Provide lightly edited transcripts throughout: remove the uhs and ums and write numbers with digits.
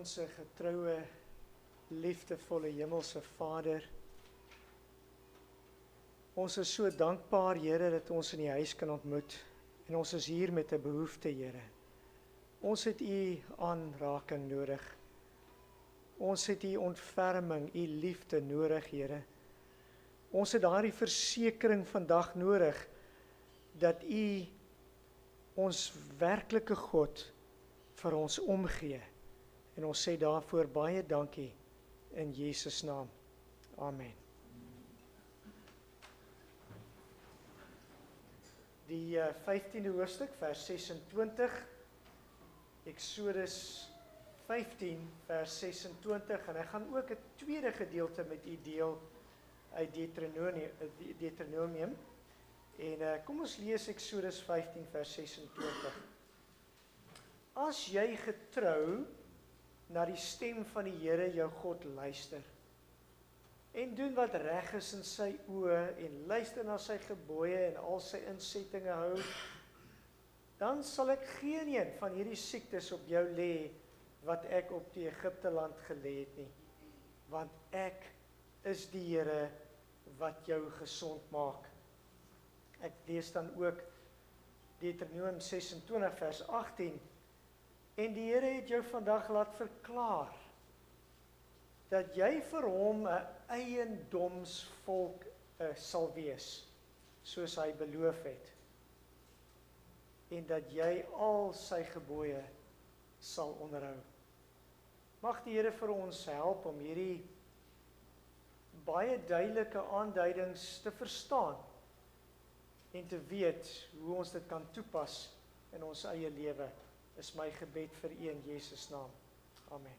Onse getroue, liefdevolle hemelse Vader, ons is so dankbaar, Here, dat ons in die huis kan ontmoet, en ons is hier met 'n behoefte, Here. Ons het U aanraking nodig. Ons het U ontferming, U liefde nodig, Here. Ons het daardie versekering vandag nodig, dat U ons werklike God vir ons omgee. En ons sê daarvoor baie dankie in Jesus naam. Amen. Die 15de hoofstuk, vers 26, Exodus 15, vers 26, en ek gaan ook 'n tweede gedeelte met u deel uit Deuteronomium. En kom ons lees Exodus 15, vers 26. As jy getrou na die stem van die Here jou God luister, en doen wat reg is in sy oë, en luister na sy gebooie en al sy insettinge hou, dan sal ek geen een van hierdie siektes op jou lê, wat ek op die Egipte land gelê het nie, want ek is die Here wat jou gesond maak. Ek lees dan ook Deuteronomium 26 vers 18, en die Here het jou vandag laat verklaar, dat jy vir hom 'n eiendomsvolk sal wees, soos hy beloof het, en dat jy al sy gebooie sal onderhou. Mag die Here vir ons help om hierdie baie duidelike aanduidings te verstaan, en te weet hoe ons dit kan toepas in ons eie lewe, is my gebed vir u in Jesus naam. Amen.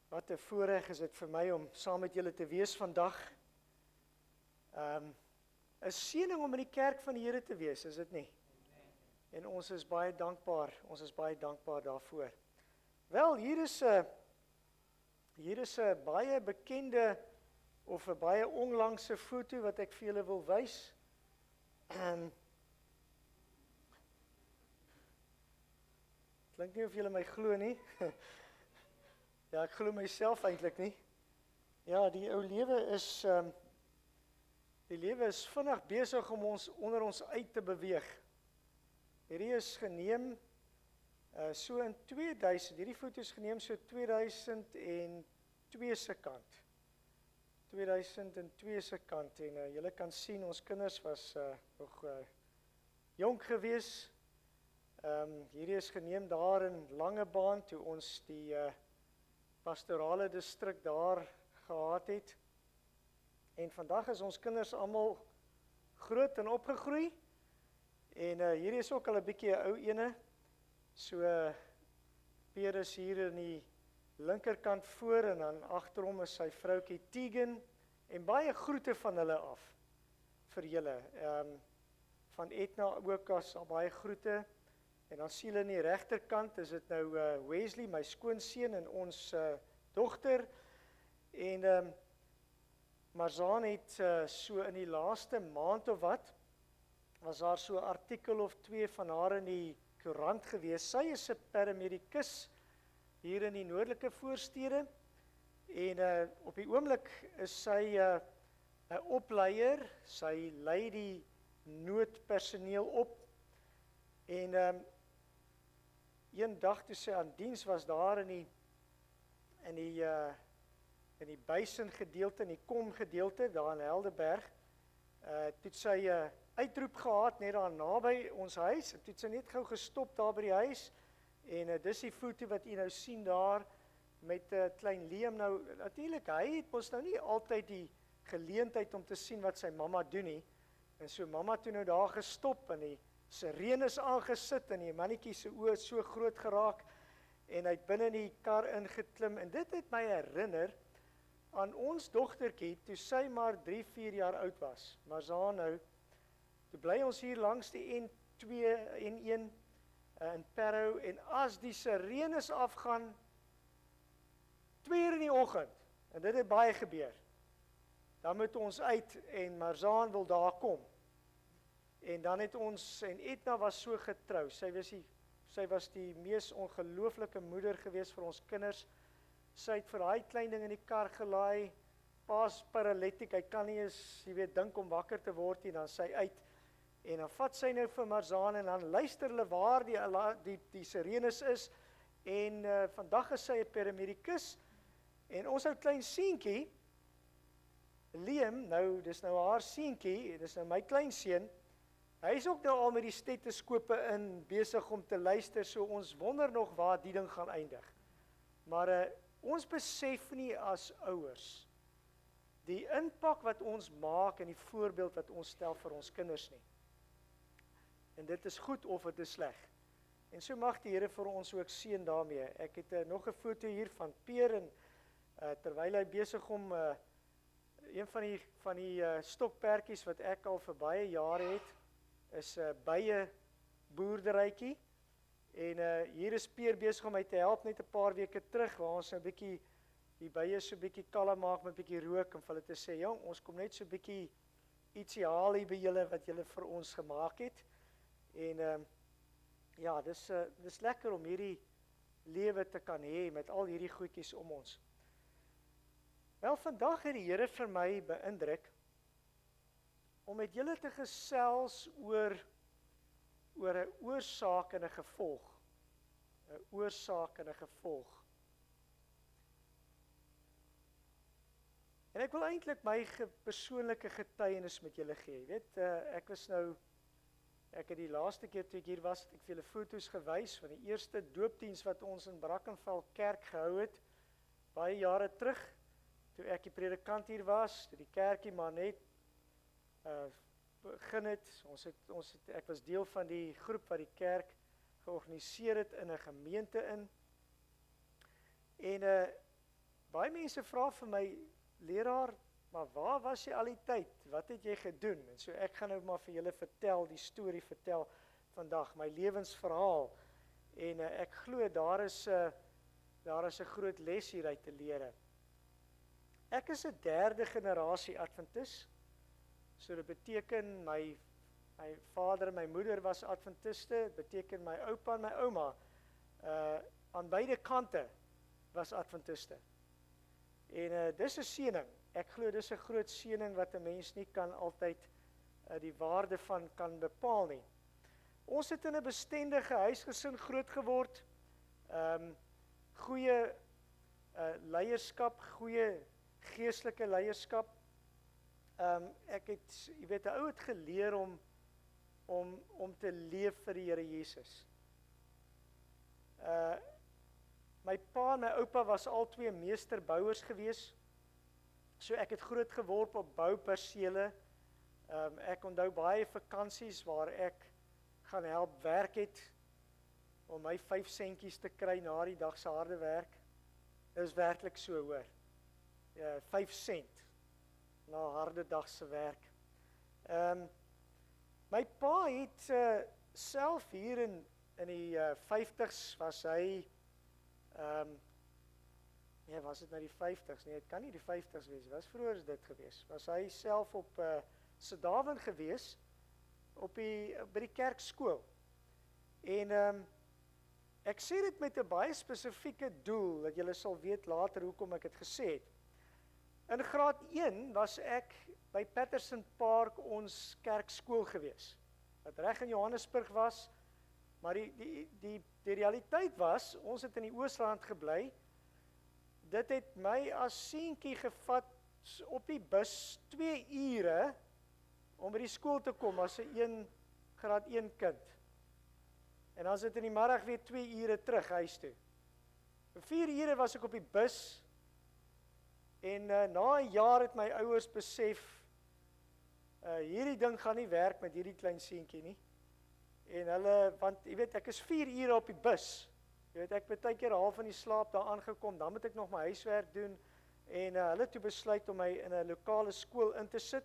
Wat 'n voorreg is dit vir my om saam met julle te wees vandag. 'n Seëning om in die kerk van die Here te wees, is dit nie? En ons is baie dankbaar daarvoor. Wel, hier is 'n baie bekende of 'n baie onlangse foto wat ek vir julle wil wys. Klink nie of julle my glo nie. Ja, ek glo myself eintlik nie. Ja, die ou lewe is vinnig besig om ons onder ons uit te beweeg. Hierdie is geneem so in 2000, hierdie foto is geneem so 2002 se kant. 2002 se kant, en julle kan sien, ons kinders was nog jonk gewees. Hierdie is geneem daar in Langebaan, toe ons die pastorale distrik daar gehad het. En vandag is ons kinders almal groot en opgegroei. En hierdie is ook al 'n bietjie 'n ou ene. So Pierre is hier in die linkerkant voor, en dan agter hom is sy vroutjie Tegan, en baie groete van hulle af vir julle. Van Etna ook as al baie groete. En dan sien julle in die regterkant is dit nou Wesley, my skoonseun, en ons dogter. En Marzaan het so in die laaste maand of wat, was daar so 'n artikel of 2 van haar in die koerant gewees. Sy is 'n paramedikus hier in die noordelike voorstede, en op die oomblik is sy 'n opleier. Sy lei die noodpersoneel op, en een dag toe sy aan diens was daar in die Bison gedeelte, in die Kom gedeelte, daar in Helderberg, toe sy 'n uitroep gehad net daar naby ons huis, en toe sy net gou gestop daar by die huis, en dis die foto wat u nou sien daar, met klein Liam. Nou, natuurlik, hy het mos nou nie altyd die geleentheid om te sien wat sy mamma doen nie, en so mamma toe nou daar gestop, en die sirenes aangesit, en die mannetjie se oë so groot geraak, en hy het binne in die kar ingeklim, en dit het my herinner aan ons dogtertjie, toe sy maar 3-4 jaar oud was. Maar Zaan nou, toe bly ons hier langs die N2, N1 in Parow, en as die sirenes afgaan, 2 uur in die oggend, en dit het baie gebeur, dan moet ons uit, en Marzaan wil daar kom. En dan het ons, en Edna was so getrou, sy was die mees ongelooflike moeder gewees vir ons kinders. Sy het vir daai klein ding in die kar gelaai, pa's paralitiek, hy kan nie eens, jy weet, dink om wakker te word nie, dan sy uit, en dan vat sy nou vir Marzaan, en dan luister hulle waar die sirenes is, en vandag is sy 'n paramedikus, en ons ou klein seentjie, Liam, nou, dis nou haar seentjie, dis nou my kleinseun, hy is ook nou al met die stetoskope in, besig om te luister, so ons wonder nog waar die ding gaan eindig. Maar ons besef nie as ouers, die impak wat ons maak en die voorbeeld wat ons stel vir ons kinders nie. En dit is goed of dit is sleg. En so mag die Here vir ons ook seën daarmee. Ek het nog 'n foto hier van Peer, en terwyl hy besig om een van die stokperdjies wat ek al vir baie jare het, is 'n bye boerderytjie. En hier is Peer besig om my te help net 'n paar weke terug, waar ons nou 'n bietjie die bye so 'n bietjie kalm maak met 'n bietjie rook, en vir hulle te sê, jong, ons kom net so 'n bietjie ietsie haal hier by julle wat julle vir ons gemaak het. En ja, dis lekker om hierdie lewe te kan hê met al hierdie goedjies om ons. Wel, vandag het die Here vir my beïndruk om met julle te gesels oor 'n oorsaak en 'n gevolg. 'n Oorsaak en 'n gevolg. En ek wil eintlik my persoonlike getuienis met julle gee. Jy weet, ek het die laaste keer toe ek hier was, het ek vir julle foto's gewys van die eerste doopdiens wat ons in Brackenfell Kerk gehou het, baie jare terug, toe ek die predikant hier was, toe die kerkie maar net begin het. Ek was deel van die groep wat die kerk georganiseer het in 'n gemeente in. En baie mense vra vir my, leraar, maar waar was jy al die tyd? Wat het jy gedoen? En so ek gaan nou maar vir julle vertel, die storie vertel vandag, my lewensverhaal. En ek glo daar is 'n groot les hieruit te leer. Ek is 'n derde generasie Adventis. So dit beteken my vader en my moeder was Adventiste, dit beteken my oupa en my ouma aan beide kante was Adventiste. En dis 'n seëning. Ek glo dis 'n groot seëning wat 'n mens nie kan altyd die waarde van kan bepaal nie. Ons het in 'n bestendige huisgesin groot geword. Goeie leierskap, goeie geestelike leierskap. Ek het, jy weet, 'n ou het geleer om te leef vir die Here Jesus. My pa en my oupa was albei meesterbouers gewees. So ek het groot geword op boupersele. Ek onthou baie vakansies waar ek gaan help werk het om my 5 sentjies te kry na die dag se harde werk. Dit is werklik so, hoor. 5 sent na harde dag se werk. My pa het self hier in die 50s was hy was dit nou die 50s? Nee, dit kan nie die 50s wees. Was vroeër is dit gewees. Was hy self op Sedawen gewees by die kerkskool. En ek sê dit met 'n baie spesifieke doel dat julle sal weet later hoekom ek dit gesê het. In graad 1 was ek by Patterson Park ons kerkskool gewees. Wat reg in Johannesburg was, maar die realiteit was, ons het in die Oosrand gebly. Dit het my as seentjie gevat op die bus 2 ure om by die skool te kom as 'n graad 1 kind. En dan sit in die middag weer 2 ure terug huis toe. 4 ure was ek op die bus. En na 'n jaar het my ouers besef, hierdie ding gaan nie werk met hierdie klein seentjie nie. En hulle, want jy weet, ek is 4 ure op die bus. Jy weet, ek het baie keer half in die slaap daar aangekom, dan moet ek nog my huiswerk doen. En hulle het toe besluit om my in 'n lokale skool in te sit.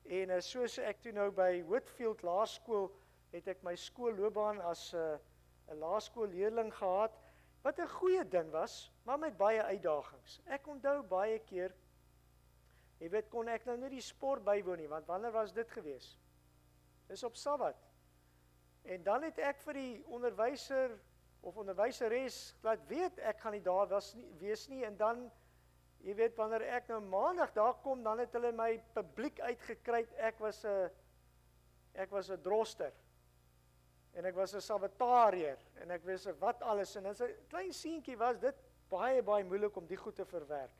En soos ek toe nou by Whitfield Laerskool, het ek my skoolloopbaan as 'n laerskoolleerling gehad, wat 'n goeie ding was, maar met baie uitdagings. Ek onthou baie keer, jy weet, kon ek nou nie die sport bywoon nie, want wanneer was dit gewees? Dis op Sabbat. En dan het ek vir die onderwyser of onderwyseres laat weet ek gaan nie daar wees nie en dan jy weet wanneer ek nou maandag daar kom dan het hulle my publiek uitgekry ek was 'n droster en ek was 'n sabbatariër en ek was wat alles en as 'n klein seentjie was dit baie moeilik om die goed te verwerk.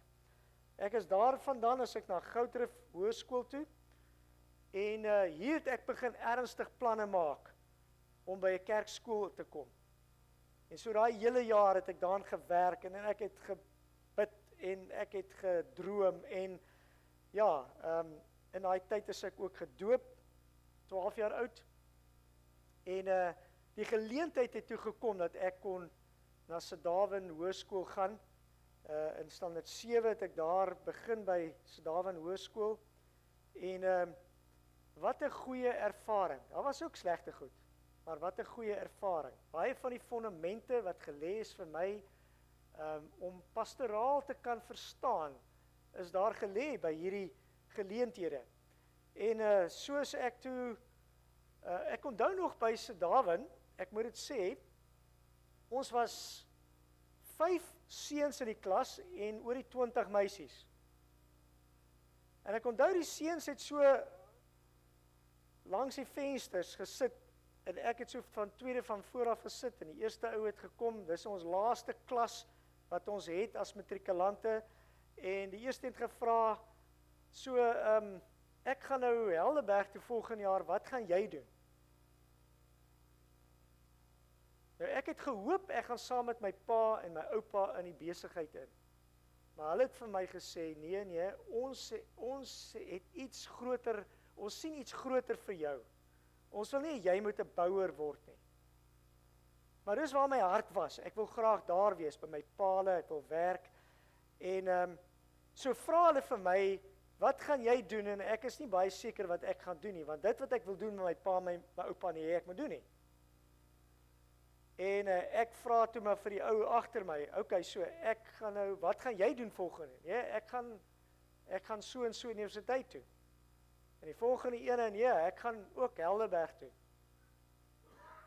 Ek is daar vandaan as ek na Goutrif Hoërskool toe en hier het ek begin ernstig planne maak om by 'n kerkskool te kom. En so daai hele jaar het ek daarin gewerk en ek het gebid en ek het gedroom en ja, in daai tyd is ek ook gedoop, 12 jaar oud. En die geleentheid het toe gekom dat ek kon na Sedawin Hoërskool gaan. In standaard 7 het ek daar begin by Sedawin Hoërskool. En wat 'n goeie ervaring. Daar was ook slegte goed. Maar wat 'n goeie ervaring. Baie van die fondamente wat gelê is vir my om pastoraal te kan verstaan, is daar gelê by hierdie geleenthede. En soos ek toe, ek onthou nog by Sedawin, ek moet dit sê, ons was 5 seuns in die klas en oor die 20 meisies. En ek onthou die seuns het so langs die vensters gesit en ek het so van tweede van voor af gesit en die eerste ou het gekom, dis ons laaste klas wat ons het as matrikulante en die eerste het gevra so ek gaan nou Helderberg toe volgende jaar, wat gaan jy doen? Nou ek het gehoop ek gaan saam met my pa en my oupa in die besigheid in. Maar hulle het vir my gesê nee, ons het iets groter, ons sien iets groter vir jou. Ons wil nie jy moet 'n bouer word nie. Maar dis waar my hart was. Ek wil graag daar wees by my paal, ek wil werk. En so vra hulle vir my, wat gaan jy doen? En ek is nie baie seker wat ek gaan doen nie, want dit wat ek wil doen met my pa, my oupa nie, ek moet doen nie. En ek vra toe maar vir die ou agter my, okay, so ek gaan nou, wat gaan jy doen volgende? Ja, ek gaan so en so universiteit toe. En die volgende ene, nee, ek gaan ook Helderberg toe.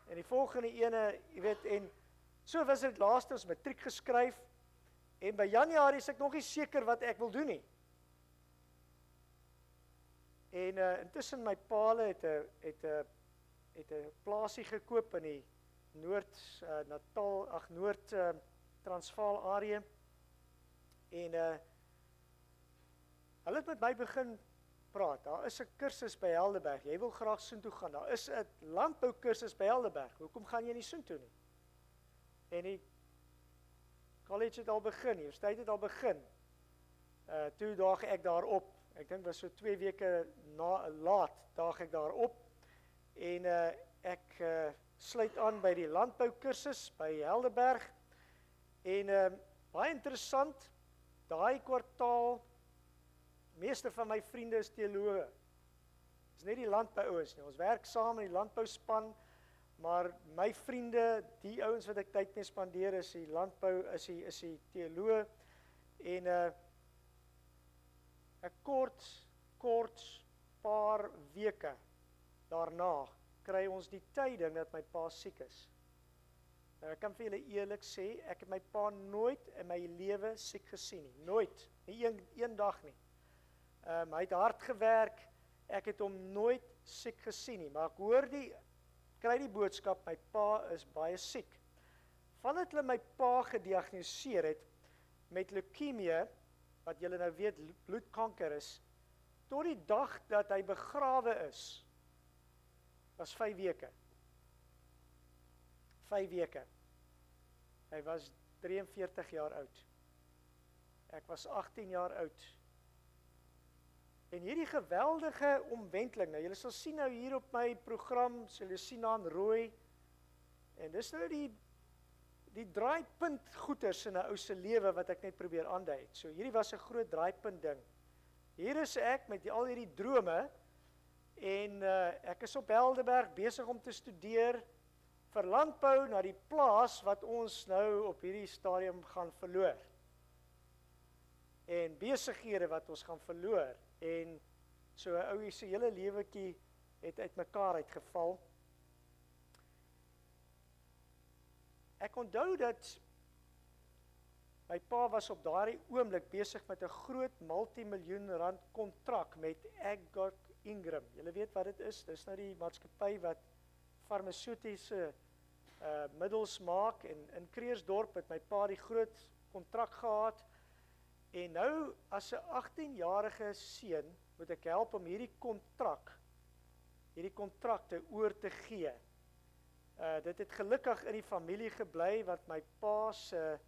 En die volgende ene, jy weet, en so was dit laaste ons matriek geskryf, en by Januarie is ek nog nie seker wat ek wil doen nie. En intussen my paal het 'n plaasie gekoop in die Noord Transvaal area. En hulle het met my begin praat. Daar is 'n kursus by Helderberg. Jy wil graag soontoe gaan. Daar is 'n landboukursus by Helderberg. Hoekom gaan jy nie soontoe nie? En die college het al begin, die universiteit het al begin. Toe daag ek daarop. Ek dink was so 2 weke laat daag ek daarop. En ek sluit aan by die landboukursus by Helderberg. En baie interessant, daai kwartaal, meeste van my vriende is teoloë. Dis nie die landbououens nie. Ons werk saam in die landbouspan, maar my vriende, die ouens wat ek tyd mee spandeer is die landbou, is die teoloë. En 'n kort paar weke daarna kry ons die tyding dat my pa siek is. Nou ek kan vir julle eerlik sê, ek het my pa nooit in my lewe siek gesien nie. Nooit. Nie een dag nie. Hy het hard gewerk, ek het hom nooit siek gesien nie, maar ek kry die boodskap, my pa is baie siek. Vandat hulle my pa gediagnoseer het met leukemie, wat julle nou weet bloedkanker is, tot die dag dat hy begrawe is, was 5 weke. 5 weke. Hy was 43 jaar oud. Ek was 18 jaar oud. En hierdie geweldige omwenteling, nou julle sal sien nou hier op my program, sal julle sien aan rooi, en dis nou die draaipunt goeters in 'n ou se lewe wat ek net probeer aandui. So hierdie was 'n groot draaipunt ding. Hier is ek met al hierdie drome, en ek is op Helderberg besig om te studeer vir landbou na die plaas wat ons nou op hierdie stadium gaan verloor. En besighede wat ons gaan verloor. En so 'n ou se hele lewetjie het uitmekaar uitgeval. Ek onthou dat my pa was op daardie oomblik besig met 'n groot multimiljoen rand kontrak met Agog Ingram. Julle weet wat dit is. Dis nou die maatskappy wat farmaseutiese middels maak en in Kreersdorp het my pa die groot kontrak gehad. En nou as 'n 18-jarige seun moet ek help om hierdie kontrakte oor te gee. Dit het gelukkig in die familie gebly want my pa se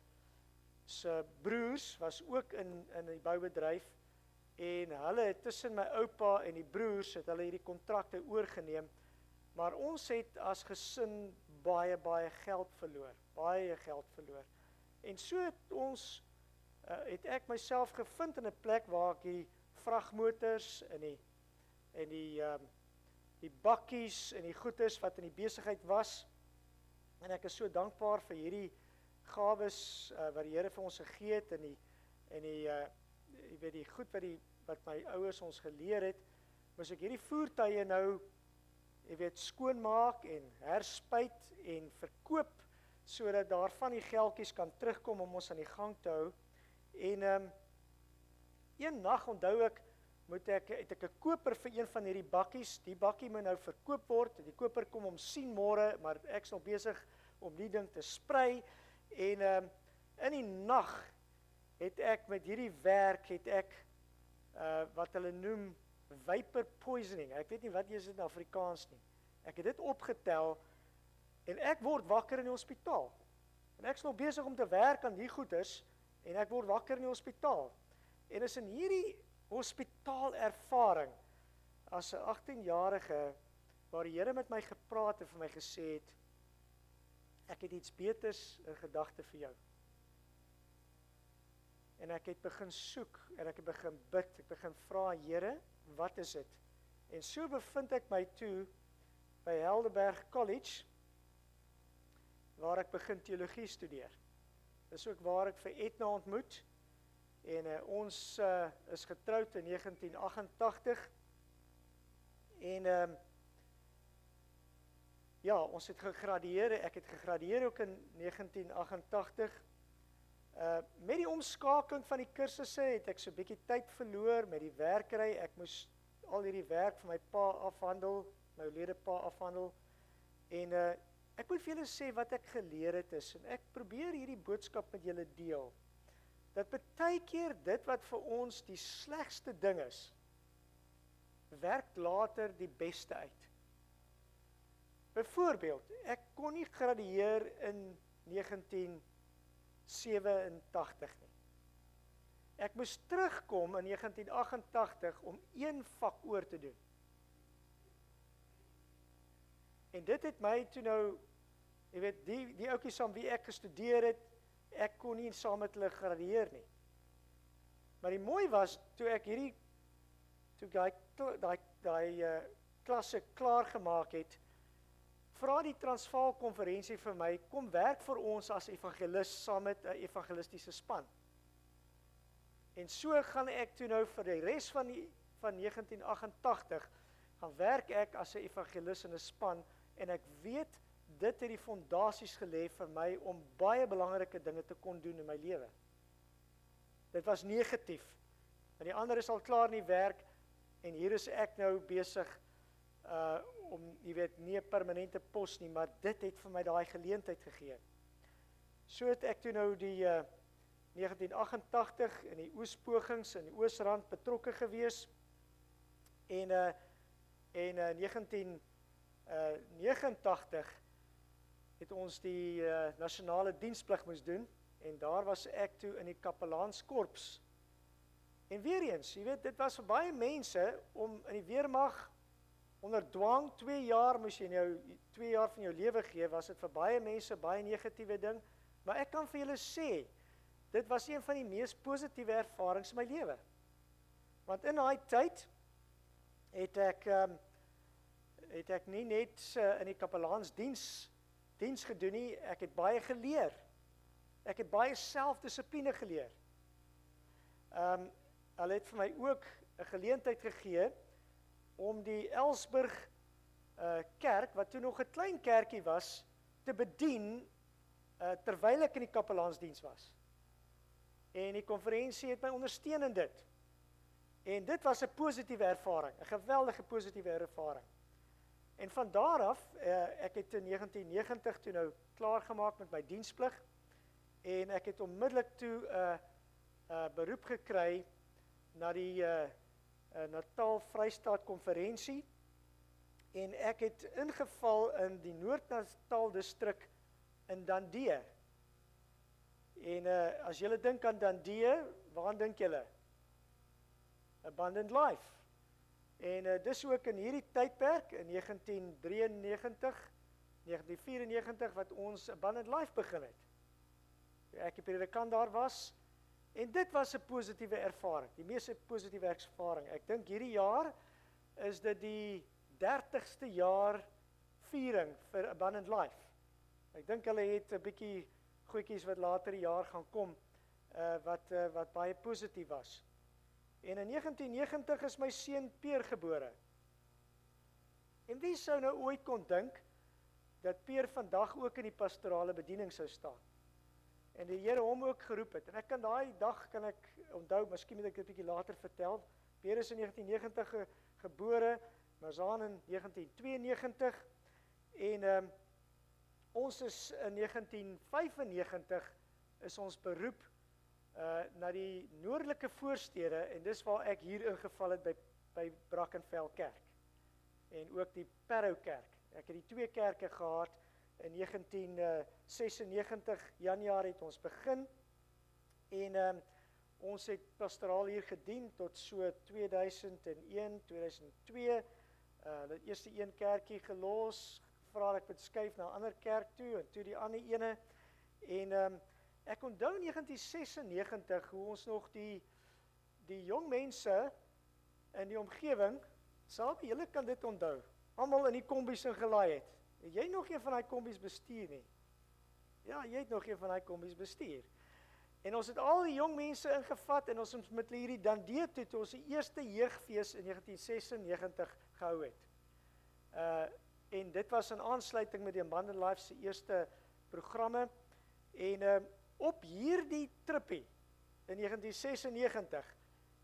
broers was ook in die boubedryf en hulle het tussen my oupa en die broers het hulle hierdie kontrakte oorgeneem, maar ons het as gesin baie geld verloor. En so het ek myself gevind in 'n plek waar ek die vragmotors en die bakkies en die goeders wat in die besigheid was, en ek is so dankbaar vir hierdie gawes wat die Here vir ons gegee het en jy weet die goed wat my ouers ons geleer het, moes ek hierdie voertuie nou jy weet skoonmaak en herspuit en verkoop sodat daarvan die geldjies kan terugkom om ons aan die gang te hou. En een nag onthou ek het ek 'n koper vir een van hierdie bakkies. Die bakkie moet nou verkoop word. Die koper kom om sien môre, maar ek is nog besig om die ding te sprei. En in die nag het ek met hierdie werk wat hulle noem vapor poisoning. Ek weet nie wat is dit in Afrikaans nie. Ek het dit opgetel en ek word wakker in die hospitaal. En ek is nog besig om te werk aan die goeders en ek word wakker in die hospitaal. En is in hierdie hospitaalervaring as 'n 18-jarige waar die Here met my gepraat en vir my gesê het, ek het iets beters in gedagte vir jou. En ek het begin soek en ek het begin bid, ek begin vra, Here, wat is dit? En so bevind ek my toe by Helderberg College, waar ek begin teologie studeer. Dis ook waar ek vir Edna ontmoet, en ons is getroud in 1988, en ja, ons het gegradueer, ek het gegradueer ook in 1988, met die omskakeling van die kursusse het ek so 'n bietjie tyd verloor met die werkery, ek moes al hierdie werk vir my pa afhandel, my oorlede pa afhandel, en ek moet vir julle sê wat ek geleer het is, en ek probeer hierdie boodskap met julle deel, dat baie keer dit wat vir ons die slegste ding is, werk later die beste uit. Byvoorbeeld, ek kon nie gradueer in 1987 nie. Ek moes terugkom in 1988 om een vak oor te doen. En dit het my toe nou, jy weet, die ouetjies saam wie ek gestudeer het, ek kon nie saam met hulle gradueer nie. Maar die mooi was, toe ek die klasse klaar gemaak het, vra die Transvaal konferensie vir my, kom werk vir ons as evangelis saam met 'n evangelistiese span. En so gaan ek toe nou vir die res van 1988, gaan werk ek as 'n evangelis in 'n span, en ek weet, dit het die fondasies gelê vir my om baie belangrike dinge te kon doen in my lewe. Dit was negatief, en die ander is al klaar in die werk, en hier is ek nou besig om, jy weet, nie 'n permanente pos nie, maar dit het vir my daai geleentheid gegee. So het ek toe nou die 1988 in die oespogings in die Oosrand betrokke gewees, en 1989 het ons die nasionale diensplig moes doen, en daar was ek toe in die kapelaanskorps. En weer eens, jy weet, dit was vir baie mense om in die weermag onder dwang, 2 jaar moes jy nou 2 jaar van jou lewe gee, was dit vir baie mense baie negatiewe ding, maar ek kan vir julle sê, dit was een van die mees positiewe ervarings in my lewe. Want in daai tyd het ek nie net in die kapelaansdiens gedoen nie, ek het baie geleer. Ek het baie selfdissipline geleer. Hulle het vir my ook 'n geleentheid gegee om die Elsburg kerk, wat toe nog 'n klein kerkie was, te bedien, terwyl ek in die kapelaansdiens was. En die konferensie het my ondersteun in dit. En dit was 'n positiewe ervaring, 'n geweldige positiewe ervaring. En van daar af, ek het in 1990 toe nou klaargemaak met my diensplig, en ek het onmiddellik toe 'n beroep gekry na die Natal Vrystaat konferensie, en ek het ingeval in die Noord-Natal distrik in Dundee. En as julle dink aan Dundee, waaraan dink julle? Abundant Life. En dis ook in hierdie tydperk, in 1993, 1994, wat ons Abundant Life begin het. Ek die predikant daar was, en dit was 'n positiewe ervaring, die mees positiewe ervaring. Ek dink hierdie jaar is dit die 30ste jaar viering vir Abundant Life. Ek dink hulle het 'n bietjie goedjies wat later die jaar gaan kom, wat baie positief was. En in 1990 is my seun Peer gebore. En wie sou nou ooit kon dink dat Peer vandag ook in die pastorale bediening sou staan? En die Here hom ook geroep het. En ek kan daai dag kan ek onthou, miskien moet ek dit 'n bietjie later vertel. Peer is in 1990 gebore, Mazaan in 1992, en ons is in 1995 is ons beroep na die noordelike voorstede, en dis waar ek hier ingeval het by Brackenfell Kerk, en ook die Parow Kerk. Ek het die twee kerke gehad. In 1996 Januarie het ons begin, en ons het pastoraal hier gedien tot so 2001, 2002, die eerste een kerkie gelos, gevra ek moet skuif na 'n ander kerk toe, en toe die ander ene, en ek onthou 1996 hoe ons nog die jong mense in die omgewing, Sabi, julle kan dit onthou, almal in die kombies ingelaai het. Jy nog een van daai kombies bestuur nie? Ja, jy het nog een van daai kombies bestuur. En ons het al die jong mense ingevat, en ons met hierdie Dundee toe ons die eerste jeugfees in 1996 gehou het. En dit was in aansluiting met die Abundant Life se eerste programme, en op hierdie trippie in 1996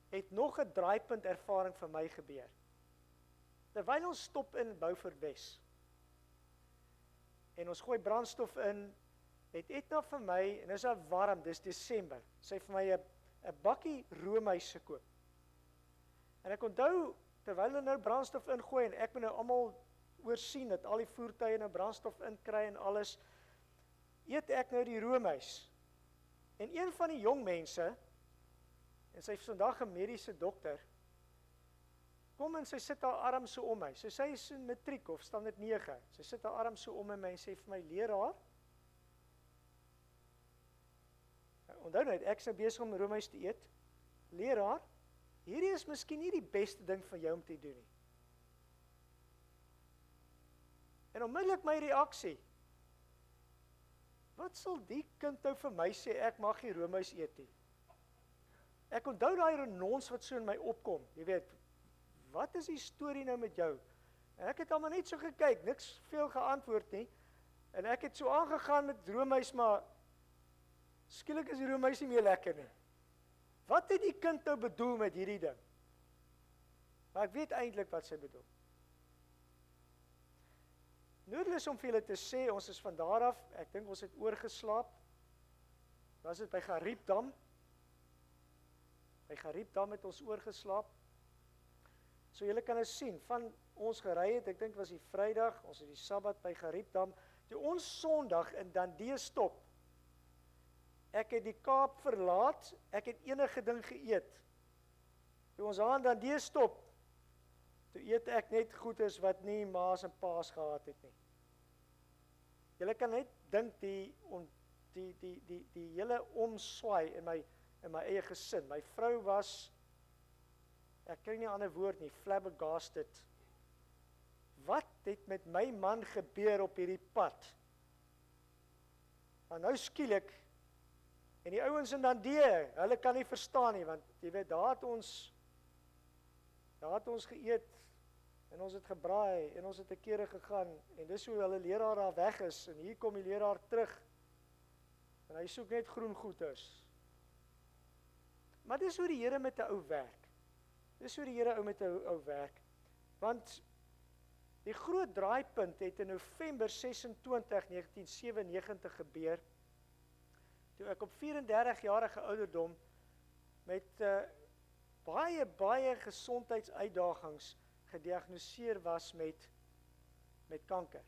het nog 'n draaipunt ervaring vir my gebeur. Terwyl ons stop in Beaufort Wes, en ons gooi brandstof in, het Edna vir my, en is al warm, dis Desember, sy vir my 'n bakkie roomys gekoop. En ek onthou, terwyl hulle nou brandstof ingooi, en ek moet nou almal oorsien, dat al die voertuie nou brandstof inkry en alles, eet ek nou die roomys. En een van die jong mense, en sy is vandag 'n mediese dokter, kom en sy sit haar arm so om my. Sy sê sy is in matriek of standaard 9. Sy sit haar arm so om my en sê vir my, leraar, onthou net, ek is nou besig om roomys te eet, leraar, hierdie is miskien nie die beste ding vir jou om te doen nie. En onmiddellik my reaksie, wat sal die kind nou vir my sê, ek mag nie roomys eet nie? Ek onthou daai renons wat so in my opkom, jy weet, wat is die storie nou met jou? En ek het allemaal net so gekyk, niks veel geantwoord nie, en ek het so aangegaan met roomys, maar skielik is die roomys nie meer lekker nie. Wat het die kind nou bedoel met hierdie ding? Maar ek weet eintlik wat sy bedoel. Noodloos om vir julle te sê, ons is van daar af, ek dink ons het oorgeslaap, was dit by Gariepdam, het ons oorgeslaap, so julle kan nou sien, van ons gery het, ek dink was die Vrydag, ons het die Sabbat by Gariepdam, toe ons Sondag in Dundee stop, ek het die Kaap verlaat, ek het enige ding geëet, toe ons aan Dundee stop, toe eet ek net goeders wat nie maas en paas gehad het nie. Julle kan net dink die hele omswaai in my eie gesin. My vrou was, ek kry nie 'n ander woord nie, flabbergasted. Wat het met my man gebeur op hierdie pad? Maar nou skielik, en die ouens in Dundee, hulle kan nie verstaan nie, want jy weet, daar het ons geëet, En ons het gebraai, en ons het 'n kere gegaan, en dis hoe hulle leraar daar weg is, en hier kom die leraar terug, en hy soek net groen goeders. Maar dis hoe die Here met 'n ou werk. Dis hoe die Here met 'n ou werk. Want die groot draaipunt het in November 26, 1997 gebeur, toe ek op 34-jarige ouderdom met baie gesondheidsuitdagings gediagnoseer was met kanker.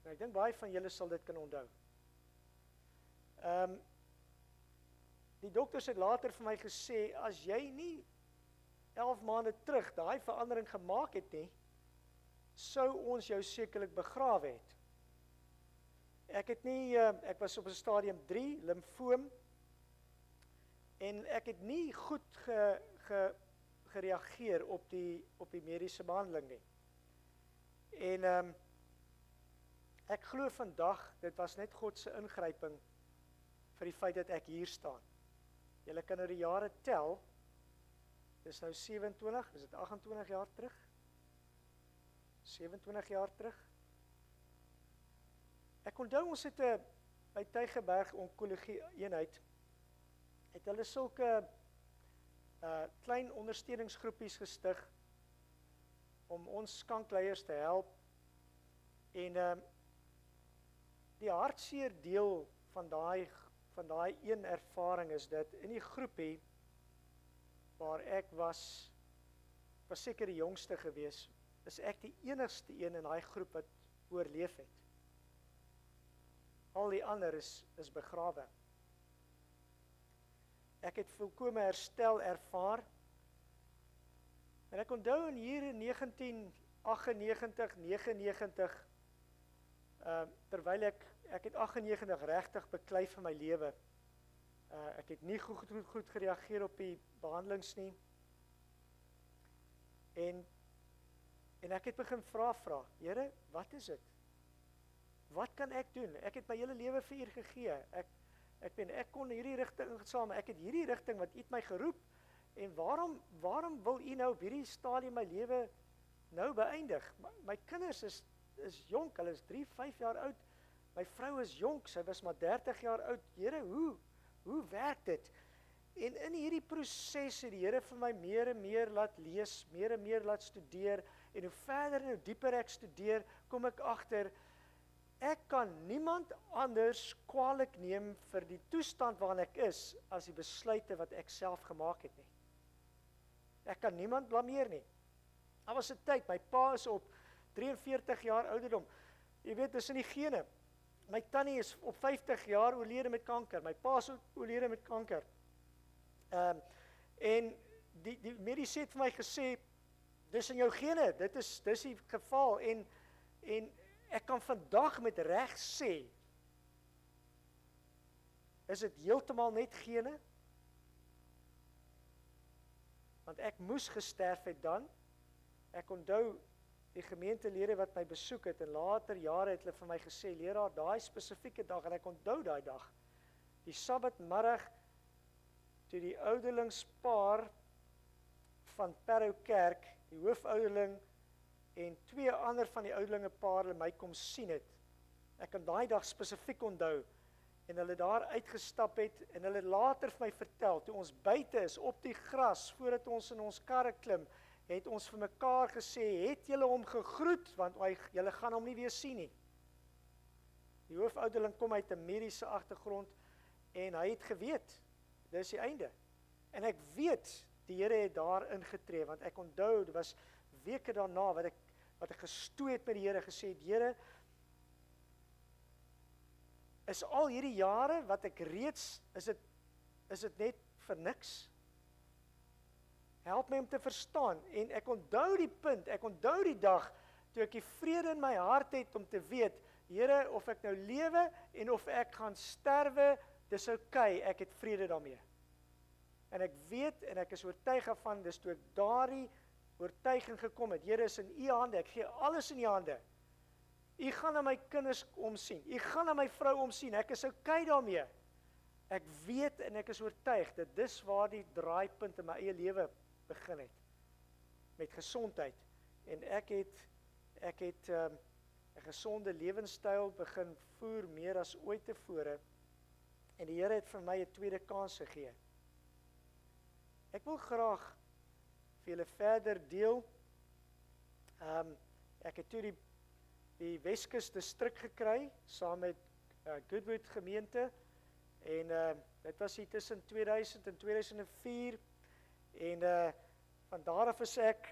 En ek dink baie van julle sal dit kan onthou. Die dokters het later vir my gesê, as jy nie 11 maande terug daai verandering gemaak het nie, sou ons jou sekerlik begrawe het. Ek was op 'n stadium 3, limfoom, en ek het nie goed gereageer op die mediese behandeling nie. En ek glo vandag, dit was net God se ingryping vir die feit dat ek hier staan. Julle kan nou die jare tel, dis nou 27, is dit 28 jaar terug? 27 jaar terug. Ek onthou ons het by Tygerberg onkologie eenheid, het hulle sulke klein ondersteuningsgroepies gestig om ons kankleiers te help. En die hartseer deel van daai een ervaring is dit, in die groepie waar ek was seker die jongste gewees, is ek die enigste een in daai groep wat oorleef het. Al die ander is begrawe. Ek het volkome herstel ervaar, en ek onthou hier in 1998, 99, terwyl ek het 98 regtig beklei vir my lewe. Ek het nie goed gereageer op die behandelings nie. En ek het begin vra, Here, wat is dit? Wat kan ek doen? Ek het my hele lewe vir U gegee. Ek kon hierdie rigting ingeslaan, maar ek het hierdie rigting wat U het my geroep. En waarom wil U nou op hierdie stadium my lewe nou beëindig? My kinders is jonk, hulle is 3, 5 jaar oud. My vrou is jonk, sy was maar 30 jaar oud. Here, hoe werk dit? En in hierdie proses het die Here vir my meer en meer laat lees, meer en meer laat studeer, en hoe verder en hoe dieper ek studeer, kom ek agter, ek kan niemand anders kwaadlik neem vir die toestand waarin ek is, as die besluite wat ek self gemaak het nie. Ek kan niemand blameer nie. Daar was 'n tyd, my pa is op 43 jaar ouderdom. Jy weet, dis in die gene. My tannie is op 50 jaar oorlede met kanker. My pa is oorlede met kanker. En die mediese het vir my gesê, dis in jou gene, dis die geval. En ek kan vandag met reg sê, is dit heeltemal net gene? Want ek moes gesterf het dan. Ek onthou die gemeentelede wat my besoek het, en later jare het hulle vir my gesê, leraar, daai spesifieke dag, en ek onthou daai dag, die Sabbatmiddag, toe die ouderlingspaar van Parow Kerk, die hoofouderling en 2 ander van die ouderlingepaar hulle my kom sien het. Ek kan daai dag spesifiek onthou, en hulle daar uitgestap het, en hulle later vir my vertel, toe ons buite is, op die gras, voordat ons in ons karre klim, het ons vir mekaar gesê, het julle hom gegroet, want julle gaan hom nie weer sien nie. Die hoofouderling kom uit 'n mediese agtergrond, en hy het geweet, dis die einde. En ek weet, die Here het daar ingetree, want ek onthou, dit was weke daarna, wat ek gestoei het met die Here, gesê, Here, is al hierdie jare, wat ek reeds, is dit net vir niks? Help my om te verstaan, en ek onthou die punt, ek onthou die dag, toe ek die vrede in my hart het, om te weet, Here, of ek nou lewe, en of ek gaan sterwe, dis okay, ek het vrede daarmee. En ek weet, en ek is oortuig van, dis toe ek daardie oortuiging gekom het, Here, is in U hande, ek gee alles in U hande. U gaan na my kinders omsien, U gaan na my vrou omsien, ek is okay daarmee. Ek weet en ek is oortuig dat dis waar die draaipunt in my eie lewe begin het. met gesondheid. En ek het 'n gesonde lewenstyl begin voer meer as ooit tevore. En die Here het vir my 'n tweede kans gegee. Ek wil graag vir julle verder deel. Ek het toe die Weskus distrik gekry saam met Goodwood gemeente en dit was hier tussen 2000 en 2004 en van daar af is ek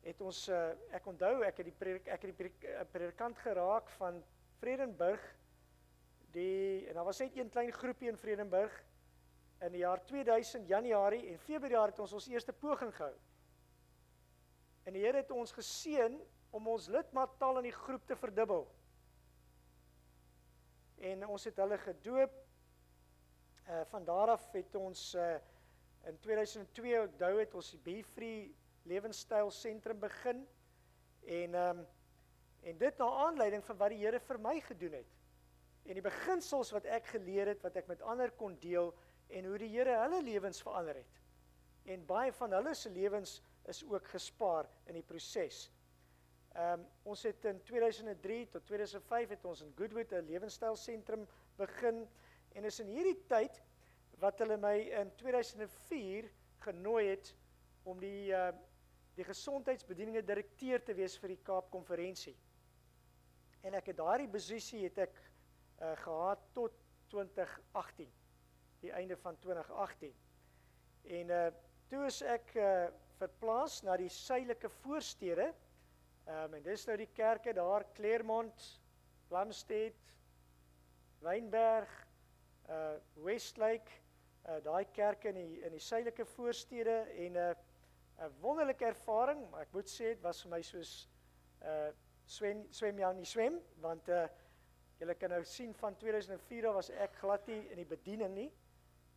het ons ek onthou ek het die predikant geraak van Vredenburg en daar was net een klein groepie in Vredenburg in die jaar 2000 Januarie en Februarie het ons eerste poging gehou. En die Here het ons geseën om ons lidmaattal in die groep te verdubbel. En ons het hulle gedoop. Van daar af het ons in 2002 onthou het ons die Be Free Lewenstyl Sentrum begin en dit na aanleiding van wat die Here vir my gedoen het. En die beginsels wat ek geleer het, wat ek met ander kon deel en hoe die Here hulle lewens verander het. En baie van hulle se lewens is ook gespaar in die proses. Ons het in 2003 tot 2005 het ons in Goodwood 'n lewenstylsentrum begin en is in hierdie tyd wat hulle my in 2004 genooi het om die gesondheidsbedieninge direkteur te wees vir die Kaap Konferensie. En ek het daardie posisie het ek gehad tot 2018, die einde van 2018. En toe is ek verplaas na die suidelike voorstede. En dis nou die kerke daar, Claremont, Plumstead, Wynberg, Westlake, daai kerke in die suidelike voorstede en 'n wonderlike ervaring, maar ek moet sê dit was vir my soos swem ja nie swem, want julle kan nou sien van 2004 was ek glad nie in die bediening nie.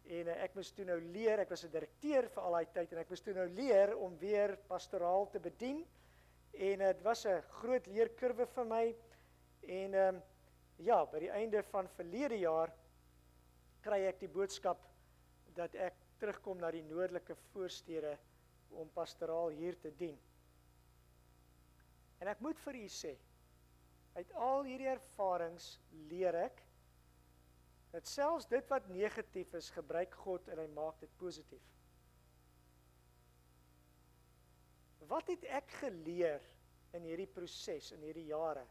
En ek moes toe nou leer, ek was 'n direkteur vir al daai tyd en ek moes toe nou leer om weer pastoraal te bedien. En dit was 'n groot leerkurwe vir my. En ja, by die einde van verlede jaar kry ek die boodskap dat ek terugkom na die noordelike voorstede om pastoraal hier te dien. En ek moet vir u sê, uit al hierdie ervarings leer ek dat selfs dit wat negatief is, gebruik God en hy maak dit positief. Wat het ek geleer in hierdie proses, in hierdie jare?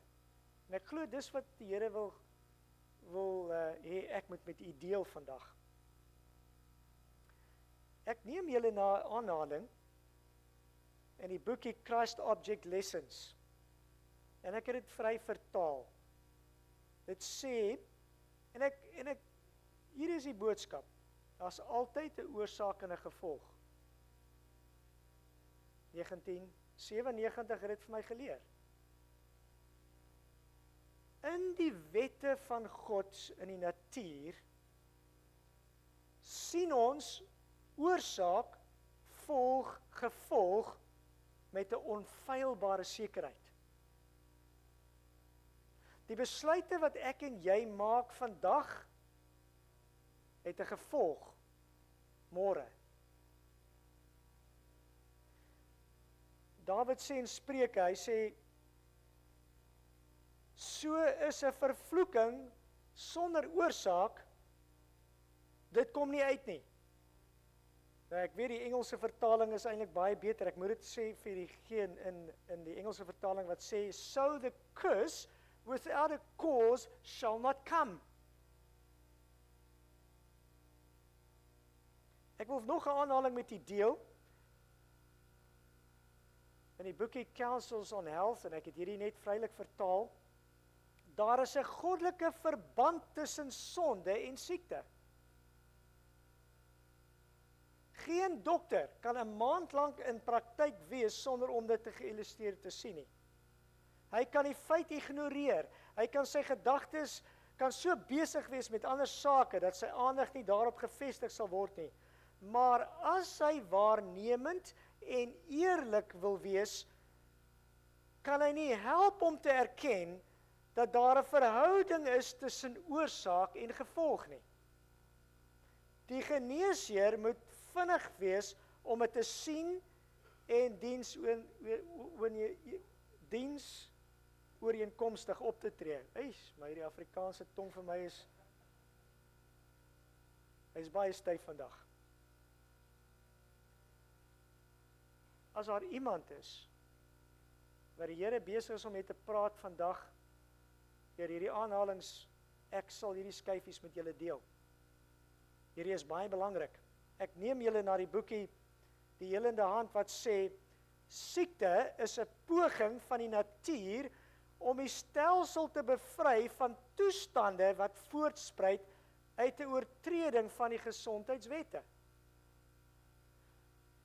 En ek glo dis wat die Here wil hê ek moet met u deel vandag. Ek neem julle na aanhaling in die boekie Christ Object Lessons. En ek het dit vry vertaal. Dit sê en hier is die boodskap. Daar's altyd 'n oorsaak en 'n gevolg. 1997 het dit vir my geleer. In die wette van God in die natuur sien ons oorsaak, volg, gevolg met 'n onfeilbare sekerheid. Die besluite wat ek en jy maak vandag het 'n gevolg môre. Dawid sê in Spreuke, hy sê so is 'n vervloeking sonder oorsaak, dit kom nie uit nie. Nou ek weet die Engelse vertaling is eintlik baie beter. Ek moet dit sê vir diegene in die Engelse vertaling wat sê so the curse without a cause shall not come. Ek wil nog 'n aanhaling met u deel. In die boekie Counsels on Health, en ek het hierdie net vrylik vertaal, daar is 'n goddelike verband tussen sonde en siekte. Geen dokter kan 'n maand lank in praktyk wees sonder om dit te geïllustreer te sien nie. Hy kan die feit ignoreer. Hy kan sy gedagtes kan so besig wees met ander sake dat sy aandag nie daarop gefestig sal word nie. Maar as hy waarnemend en eerlik wil wees, kan hy nie help om te erken dat daar 'n verhouding is tussen oorsaak en gevolg nie. Die geneesheer moet vinnig wees om dit te sien en diens ooreenkomstig op te tree. Maar hierdie Afrikaanse tong vir my is baie styf vandag. As daar iemand is, waar die Here besig is om mee te praat vandag, deur hierdie aanhalings, ek sal hierdie skyfies met julle deel. Hierdie is baie belangrik. Ek neem julle na die boekie, die helende hand wat sê, siekte is 'n poging van die natuur om die stelsel te bevry van toestande wat voortspruit uit 'n oortreding van die gesondheidswette.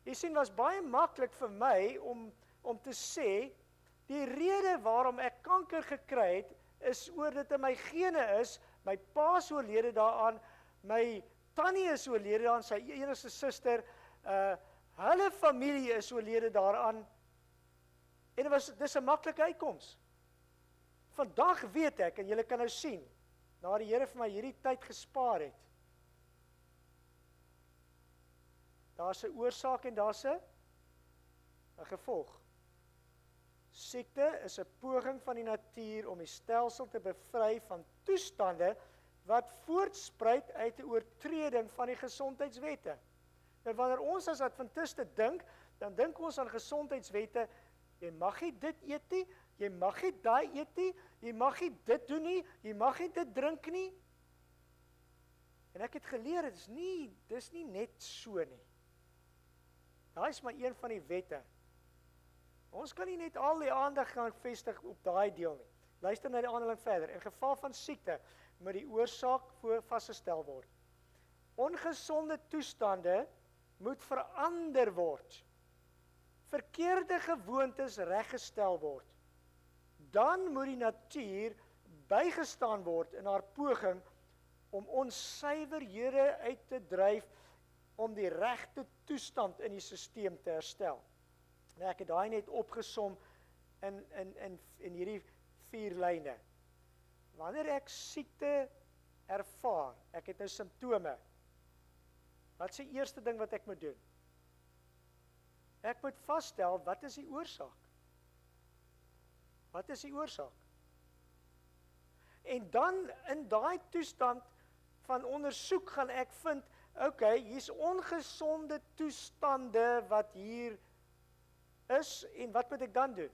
Jy sien, was baie maklik vir my om te sê, die rede waarom ek kanker gekry het, is oor dit in my gene is, my pa is oorlede daaraan, my tannie is oorlede daaraan, sy enigste suster, hulle familie is oorlede daaraan, en dis 'n maklike uitkoms. Vandag weet ek, en julle kan nou sien, na die Here vir my hierdie tyd gespaar het, daar's 'n oorsaak en daar's 'n gevolg. Siekte is 'n poging van die natuur om die stelsel te bevry van toestande wat voortspruit uit 'n oortreding van die gesondheidswette. Nou wanneer ons as Adventiste dink, dan dink ons aan gesondheidswette, jy mag nie dit eet nie, jy mag nie daai eet nie, jy mag nie dit doen nie, jy mag nie dit drink nie. En ek het geleer, dis nie net so nie. Daai is maar een van die wette. Ons kan nie net al die aandag gaan vestig op daai deel nie. Luister na die aanhaling verder. In geval van siekte moet die oorsaak vasgestel word. Ongesonde toestande moet verander word. Verkeerde gewoontes reggestel word. Dan moet die natuur bygestaan word in haar poging om onsuiverhede uit te dryf om die regte toestand in die stelsel te herstel. Nou, ek het daai net opgesom in hierdie 4 lyne. Wanneer ek siekte ervaar, ek het nou simptome, wat is die eerste ding wat ek moet doen? Ek moet vasstel, wat is die oorsaak? Wat is die oorsaak? En dan in daai toestand van ondersoek gaan ek vind, hier's ongesonde toestande wat hier is, en wat moet ek dan doen?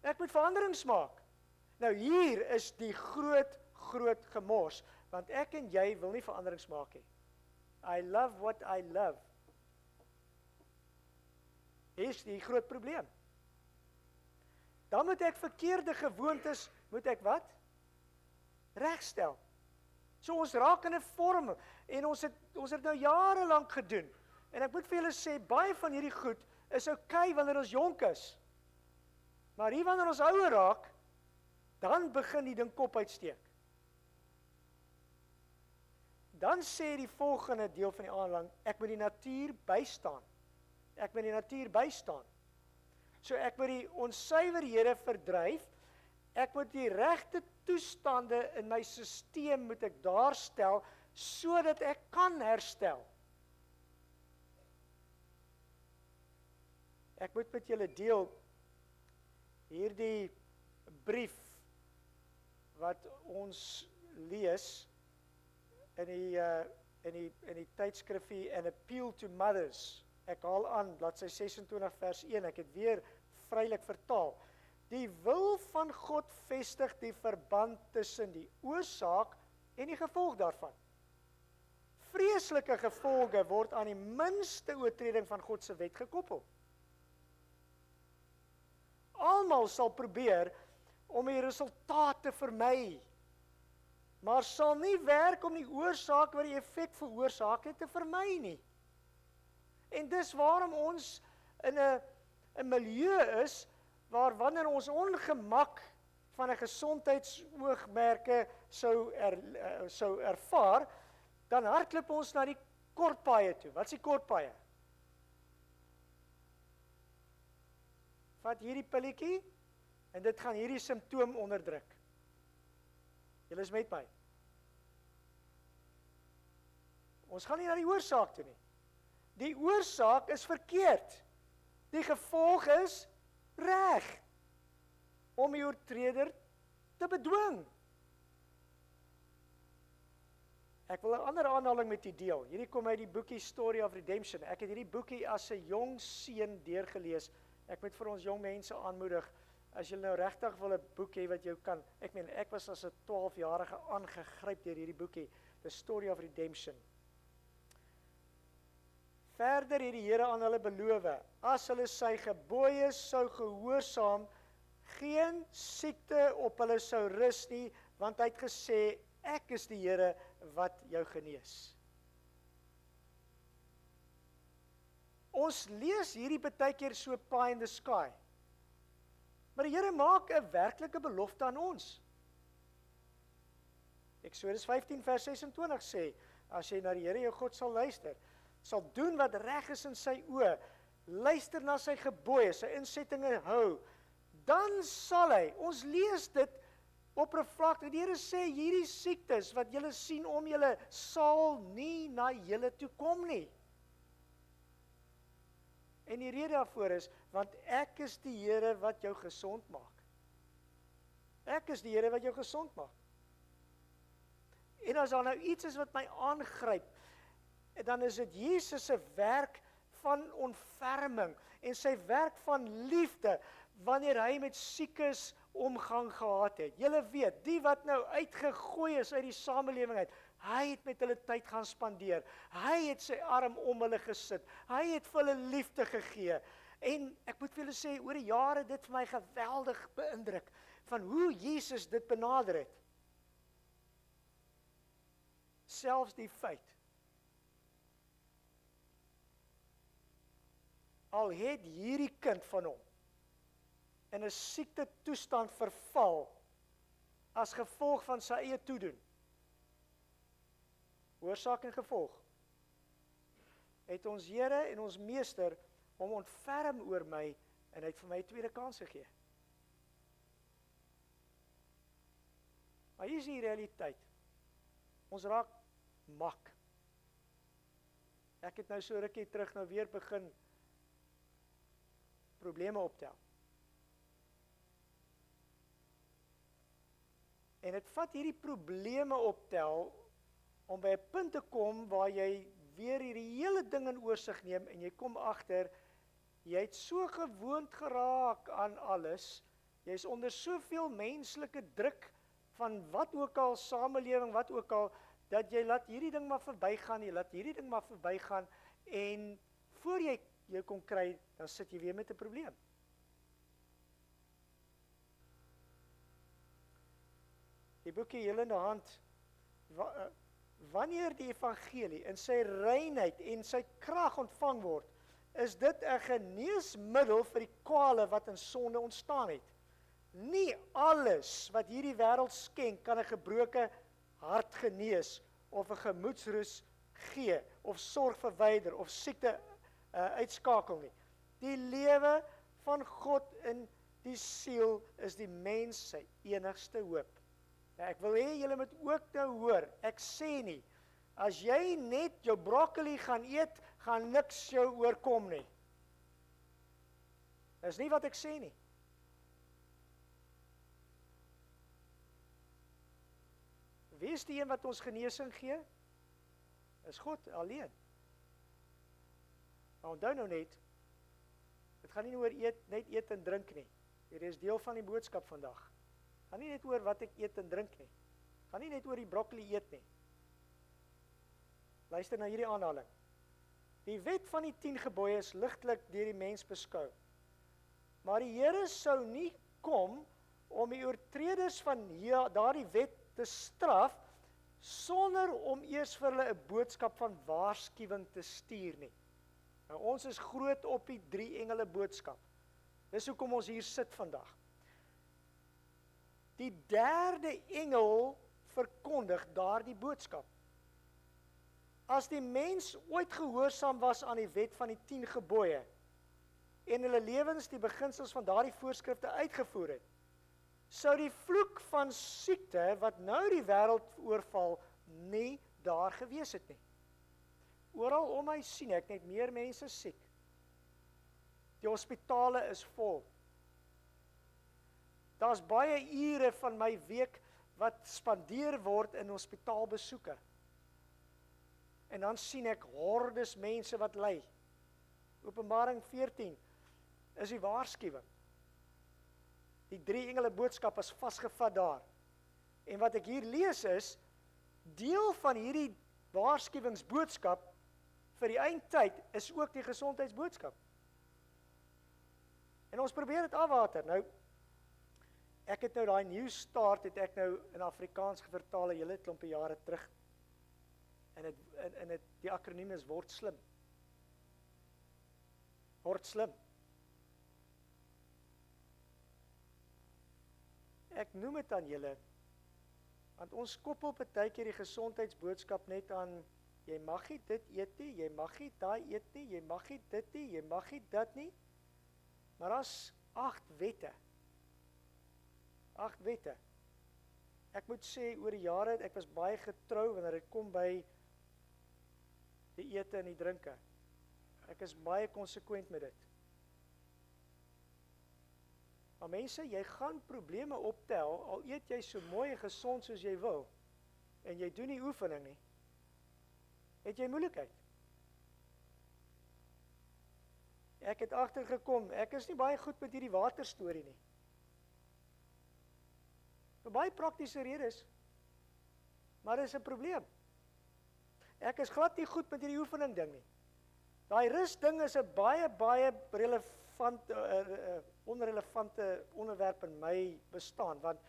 Ek moet veranderings maak. Nou hier is die groot gemors, want ek en jy wil nie veranderings maak nie. I love what I love. Hier is die groot probleem. Dan moet ek verkeerde gewoontes, moet ek wat? Regstel. So ons raak in 'n vorm, en ons het nou jare lank gedoen, en ek moet vir julle sê, baie van hierdie goed is oukei wanneer ons jonk is, maar hier wanneer ons ouer raak, dan begin die ding kop uitsteek. Dan sê die volgende deel van die aanhaling, ek moet die natuur bystaan. Ek moet die natuur bystaan. So ek moet die onsuiverhede verdryf, ek moet die regte toestande in my stelsel moet ek daarstel, sodat ek kan herstel. Ek moet met julle deel hierdie brief wat ons lees in die tydskrifie An Appeal to Mothers. Ek haal aan bladsy 26 vers 1, ek het weer vrylik vertaal. Die wil van God vestig die verband tussen die oorsaak en die gevolg daarvan. Vreeslike gevolge word aan die minste oortreding van God se wet gekoppel. Almal sal probeer om die resultaat te vermy, maar sal nie werk om die oorsaak wat die effek veroorsaak het te vermy nie. En dis waarom ons in 'n milieu is, waar wanneer ons ongemak van 'n gesondheidsoogmerke sou ervaar, dan hardloop ons na die kortpaaie toe. Wat is die kortpaaie? Vat hierdie pilletjie, en dit gaan hierdie simptoom onderdruk. Julle is met my. Ons gaan nie na die oorsaak toe nie. Die oorsaak is verkeerd. Die gevolg is reg. Om die oortreder te bedwing. Ek wil 'n ander aanhaling met u deel. Hierdie kom uit die boekie Story of Redemption. Ek het hierdie boekie as 'n jong seun deurgelees. Ek moet vir ons jong mense aanmoedig, as jy nou regtig wil 'n boek hê wat jou kan. Ek was as 'n 12-jarige aangegryp deur hierdie boekie, The Story of Redemption. Verder het die Here aan hulle beloof, as hulle sy gebooie sou gehoorsaam, geen siekte op hulle sou rus nie, want hy het gesê, ek is die Here wat jou genees. Ons lees hierdie baie keer so pie in the sky. Maar die Here maak 'n werklike belofte aan ons. Eksodus 15 vers 26 sê, as jy na die Here jou God sal luister, sal doen wat reg is in sy oë, luister na sy gebooie, sy insettinge hou, dan sal hy, ons lees dit oppervlakte, die Here sê, hierdie siektes wat julle sien om julle, sal nie na julle toe kom nie. En die rede daarvoor is, want ek is die Here wat jou gesond maak. Ek is die Here wat jou gesond maak. En as daar nou iets is wat my aangryp, dan is dit Jesus se werk van ontferming en sy werk van liefde, wanneer hy met siekes omgang gehad het. Julle weet, die wat nou uitgegooi is uit die samelewing uit, hy het met hulle tyd gaan spandeer. Hy het sy arm om hulle gesit. Hy het vir hulle liefde gegee. En ek moet vir julle sê, oor die jare dit vir my geweldig beïndruk van hoe Jesus dit benader het. Selfs die feit, al het hierdie kind van hom in 'n siekte toestand verval as gevolg van sy eie toedoen. Oorsaak en gevolg. Het ons Here en ons Meester hom ontferm oor my en hy het vir my 'n tweede kans gegee. Maar hier is die realiteit. Ons raak mak. Ek het nou so rukkie terug nou weer begin probleme optel. En dit vat hierdie probleme optel om by 'n punt te kom waar jy weer hierdie hele ding in oorsig neem en jy kom agter, jy het so gewoond geraak aan alles, jy is onder soveel menslike druk van wat ook al, samelewing, wat ook al, dat jy laat hierdie ding maar verbygaan, jy laat hierdie ding maar verbygaan, en voor jy jou kon kry, dan sit jy weer met 'n probleem. Die boekie heel in die hand, wanneer die evangelie in sy reinheid en sy krag ontvang word, is dit 'n geneesmiddel vir die kwale wat in sonde ontstaan het. Nie alles wat hierdie wêreld skenk kan 'n gebroke hart genees, of 'n gemoedsroes gee, of sorg verwyder, of siekte uitskakel nie. Die lewe van God in die siel is die mens sy enigste hoop. Nou, ek wil hê julle moet ook nou hoor, ek sê nie, as jy net jou broccoli gaan eet, gaan niks jou oorkom nie. Dis nie wat ek sê nie. Wie is die een wat ons genesing gee? Is God alleen. Maar onthou nou net, dit gaan nie oor net eet en drink nie. Hier is deel van die boodskap vandag. Gaan nie net oor wat ek eet en drink nie. Gaan nie net oor die broccoli eet nie. Luister na hierdie aanhaling. Die wet van die 10 gebooie is ligtelik deur die mens beskou. Maar die Here sou nie kom om die oortreders van daardie wet te straf, sonder om eers vir hulle 'n boodskap van waarskuwing te stuur nie. Nou, ons is groot op die 3 engele boodskap. Dis hoekom ons hier sit vandag. Die 3de engel verkondig daardie boodskap. As die mens ooit gehoorsaam was aan die wet van die 10 gebooie, en hulle lewens die beginsels van daardie voorskrifte uitgevoer het, sou die vloek van siekte wat nou die wêreld oorval nie daar gewees het nie. oral om my sien ek net meer mense siek. Die hospitale is vol. Daar's baie ure van my week wat spandeer word in hospitaalbesoeke. En dan sien ek hordes mense wat ly. Openbaring 14 is die waarskuwing. Die 3 engele boodskap is vasgevat daar. En wat ek hier lees is, deel van hierdie waarskuwingsboodskap vir die eindtyd is ook die gesondheidsboodskap. En ons probeer dit afwater. Nou, ek het nou daai New Start het ek nou in Afrikaans vertaal 'n hele klompie jare terug. En die akroniem is Word Slim. Word Slim. Ek noem dit aan julle, want ons koppel partykeer die gesondheidsboodskap net aan, jy mag nie dit eet nie, jy mag nie daai eet nie, jy mag nie dit nie, jy mag nie dit nie. Maar daar's 8 wette. 8 wette. Ek moet sê, oor die jare, ek was baie getrou wanneer dit kom by die ete en die drinke. Ek is baie konsekwent met dit. Maar mense, jy gaan probleme optel, al eet jy so mooi en gesond soos jy wil, en jy doen nie oefening nie, het jy moeilikheid. Ek het agtergekom, ek is nie baie goed met hierdie waterstorie nie. Vir baie praktiese redes, maar dit is 'n probleem. Ek is glad nie goed met hierdie oefening ding nie. Daai rus ding is 'n baie onrelevante onderwerp in my bestaan, want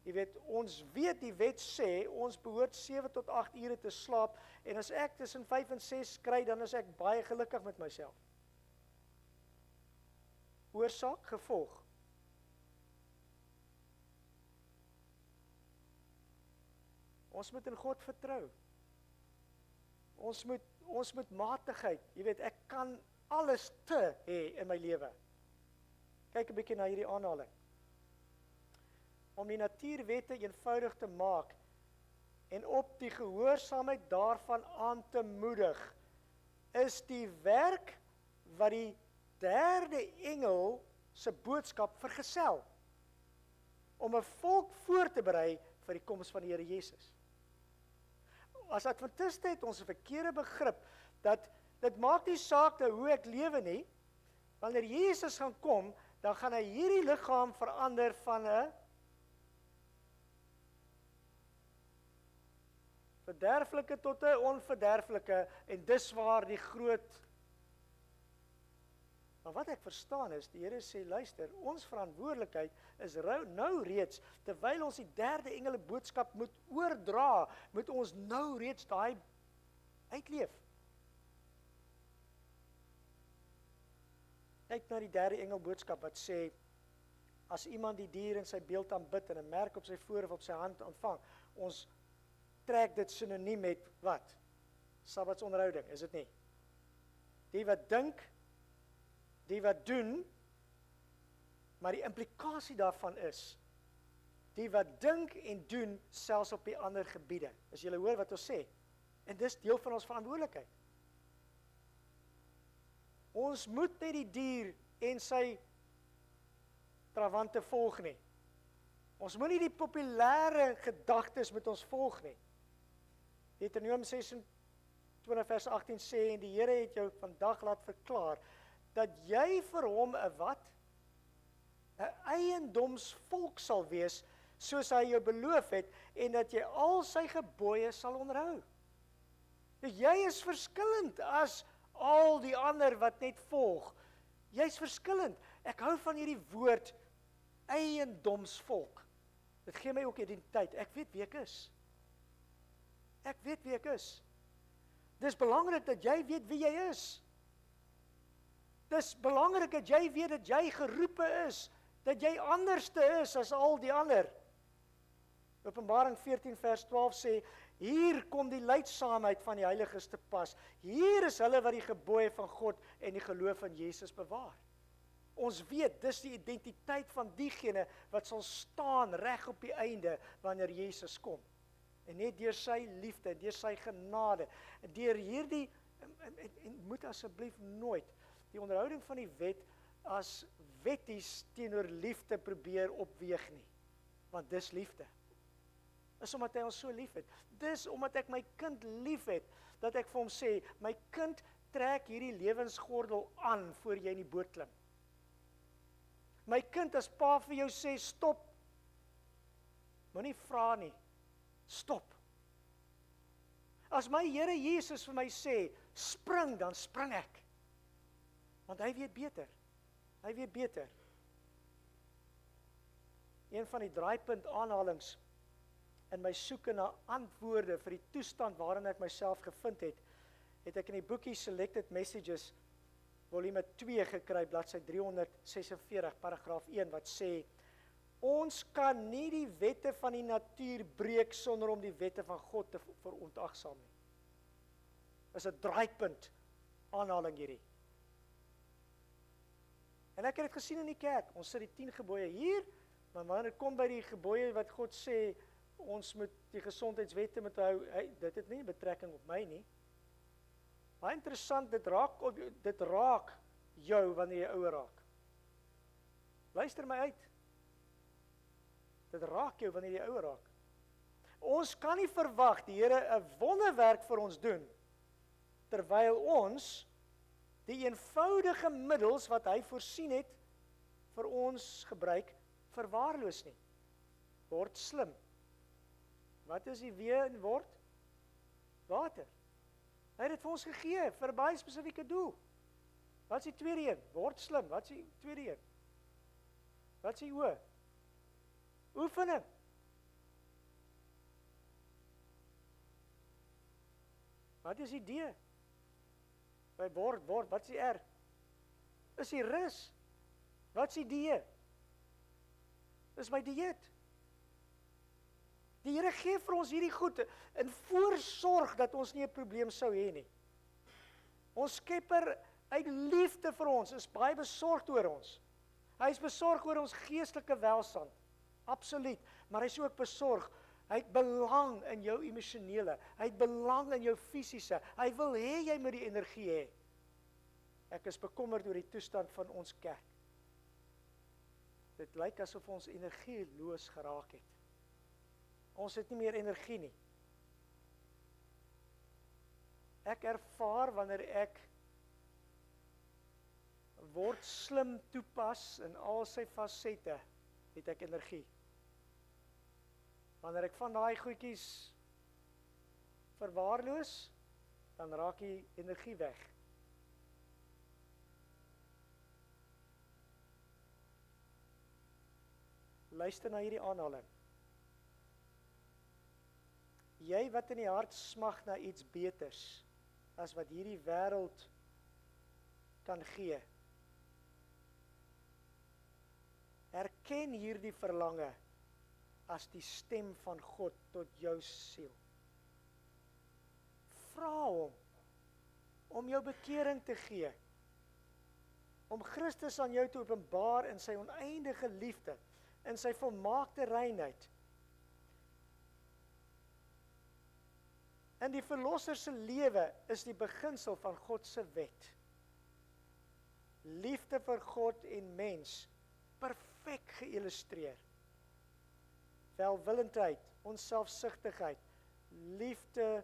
jy weet, ons weet die wet sê, ons behoort 7 tot 8 ure te slaap, en as ek tussen 5 en 6 kry, dan is ek baie gelukkig met myself. Oorsaak, gevolg. Ons moet in God vertrou. Ons moet matigheid, jy weet, ek kan alles te hê in my lewe. Kyk 'n bietjie na hierdie aanhaling. Om die natuurwette eenvoudig te maak en op die gehoorsaamheid daarvan aan te moedig, is die werk wat die 3de engel se boodskap vergesel, om 'n volk voor te berei vir die koms van die Here Jesus. As Adventiste het ons 'n verkeerde begrip, dat dit maak nie saak hoe ek lewe nie, wanneer Jesus gaan kom, dan gaan hy hierdie liggaam verander van 'n verderflike tot 'n onverderflike, en dis waar die groot. Maar wat ek verstaan is, die Here sê, luister, ons verantwoordelikheid is nou reeds, terwyl ons die 3de engele boodskap moet oordra, moet ons nou reeds daai uitleef. Kyk na die 3de engel boodskap wat sê, as iemand die dier in sy beeld aanbid en 'n merk op sy voorhoof op sy hand ontvang, ons trek dit sinoniem met wat? Sabbatsonderhouding, is dit nie? Die wat dink, die wat doen, maar die implikasie daarvan is, die wat dink en doen, selfs op die ander gebiede. As julle hoor wat ons sê, en dis deel van ons verantwoordelikheid. Ons moet nie die dier en sy trawante volg nie. Ons moet nie die populêre gedagtes met ons volg nie. Deuteronomium 26 vers 18 sê, en die Here het jou vandag laat verklaar, dat jy vir hom 'n wat? 'n eiendomsvolk sal wees, soos hy jou beloof het, en dat jy al sy gebooie sal onderhou. Jy is verskillend as al die ander wat net volg. Jy's verskillend. Ek hou van hierdie woord, eiendomsvolk. Dit gee my ook identiteit. Ek weet wie ek is. Ek weet wie ek is. Dis belangrik dat jy weet wie jy is. Dis belangrik dat jy weet dat jy geroepe is, dat jy anderste is as al die ander. Openbaring 14 vers 12 sê, hier kom die leidsaamheid van die heiliges te pas. Hier is hulle wat die gebooie van God en die geloof in Jesus bewaar. Ons weet, dis die identiteit van diegene wat sal staan reg op die einde wanneer Jesus kom. En net deur sy liefde, deur sy genade, deur hierdie En moet asseblief nooit die onderhouding van die wet as wetties teenoor liefde probeer opweeg nie. Want dis liefde. Dis omdat hy ons so lief het. Dis omdat ek my kind lief het, dat ek vir hom sê, my kind, trek hierdie lewensgordel aan voor jy in die boot klim. My kind, as pa vir jou sê, stop, moenie vra nie, stop. As my Here Jesus vir my sê, spring, dan spring ek. Want hy weet beter. Hy weet beter. Een van die draaipunt aanhalings in my soeke na antwoorde vir die toestand waarin ek myself gevind het, het ek in die boekie Selected Messages, volume 2 gekry, bladsy 346, paragraaf 1, wat sê, ons kan nie die wette van die natuur breek sonder om die wette van God te verontagsaam nie. Dis 'n draaipunt aanhaling hierdie. En ek het dit gesien in die kerk. Ons sit die 10 gebooie hier, maar wanneer dit kom by die gebooie wat God sê, ons moet die gesondheidswette moet hou, dit het nie betrekking op my nie. Baie interessant, dit raak jou wanneer jy ouer raak. Luister my uit. Dit raak jou wanneer jy ouer raak. Ons kan nie verwag die Here 'n wonderwerk vir ons doen, terwyl ons die eenvoudige middels wat hy voorsien het vir ons gebruik, verwaarloos nie. Word slim. Wat is die weer in word? Water. Hy het dit vir ons gegee, vir 'n baie spesifieke doel. Wat is die tweede een? Word slim. Wat is die tweede een? Wat is die O? Oefening. Wat is die D? By word, wat is die R? Is die rus. Wat is die D? Is my dieet. Die Here gee vir ons hierdie goed in voorsorg dat ons nie 'n probleem sou hê nie. Ons Skepper uit liefde vir ons is baie besorgd oor ons. Hy is besorg oor ons geestelike welstand. Absoluut, maar hy is ook besorg. Hy het belang in jou emosionele, hy het belang in jou fisiese. Hy wil hê jy moet die energie hê. Ek is bekommerd oor die toestand van ons kerk. Dit lyk asof ons energieloos geraak het. Ons het nie meer energie nie. Ek ervaar wanneer ek word slim toepas in al sy fasette, het ek energie. Wanneer ek van daai goedjies verwaarloos, dan raak die energie weg. Luister na hierdie aanhaling. Jy wat in die hart smag na iets beters, as wat hierdie wêreld kan gee, erken hierdie verlange as die stem van God tot jou siel. Vra hom om jou bekering te gee, om Christus aan jou te openbaar in sy oneindige liefde, in sy volmaakte reinheid. In die Verlosser se lewe is die beginsel van God se wet. Liefde vir God en mens, perfek geïllustreer. Welwillendheid, onselfsugtigheid, liefde,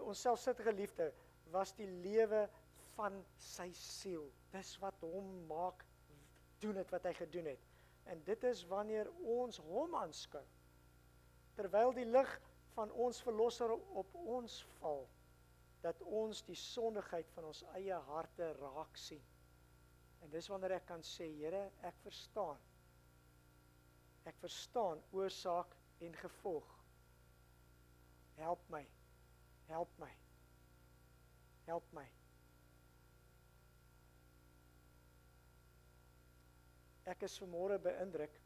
onselfsugtige liefde was die lewe van sy siel. Dis wat hom maak doen het wat hy gedoen het. En dit is wanneer ons hom aanskou. Terwyl die lig van ons Verlosser op ons val, dat ons die sondigheid van ons eie harte raak sien. En dis wanneer ek kan sê, Here, ek verstaan. Ek verstaan oorsaak en gevolg. Help my. Help my. Help my. Ek is vanmôre beïndruk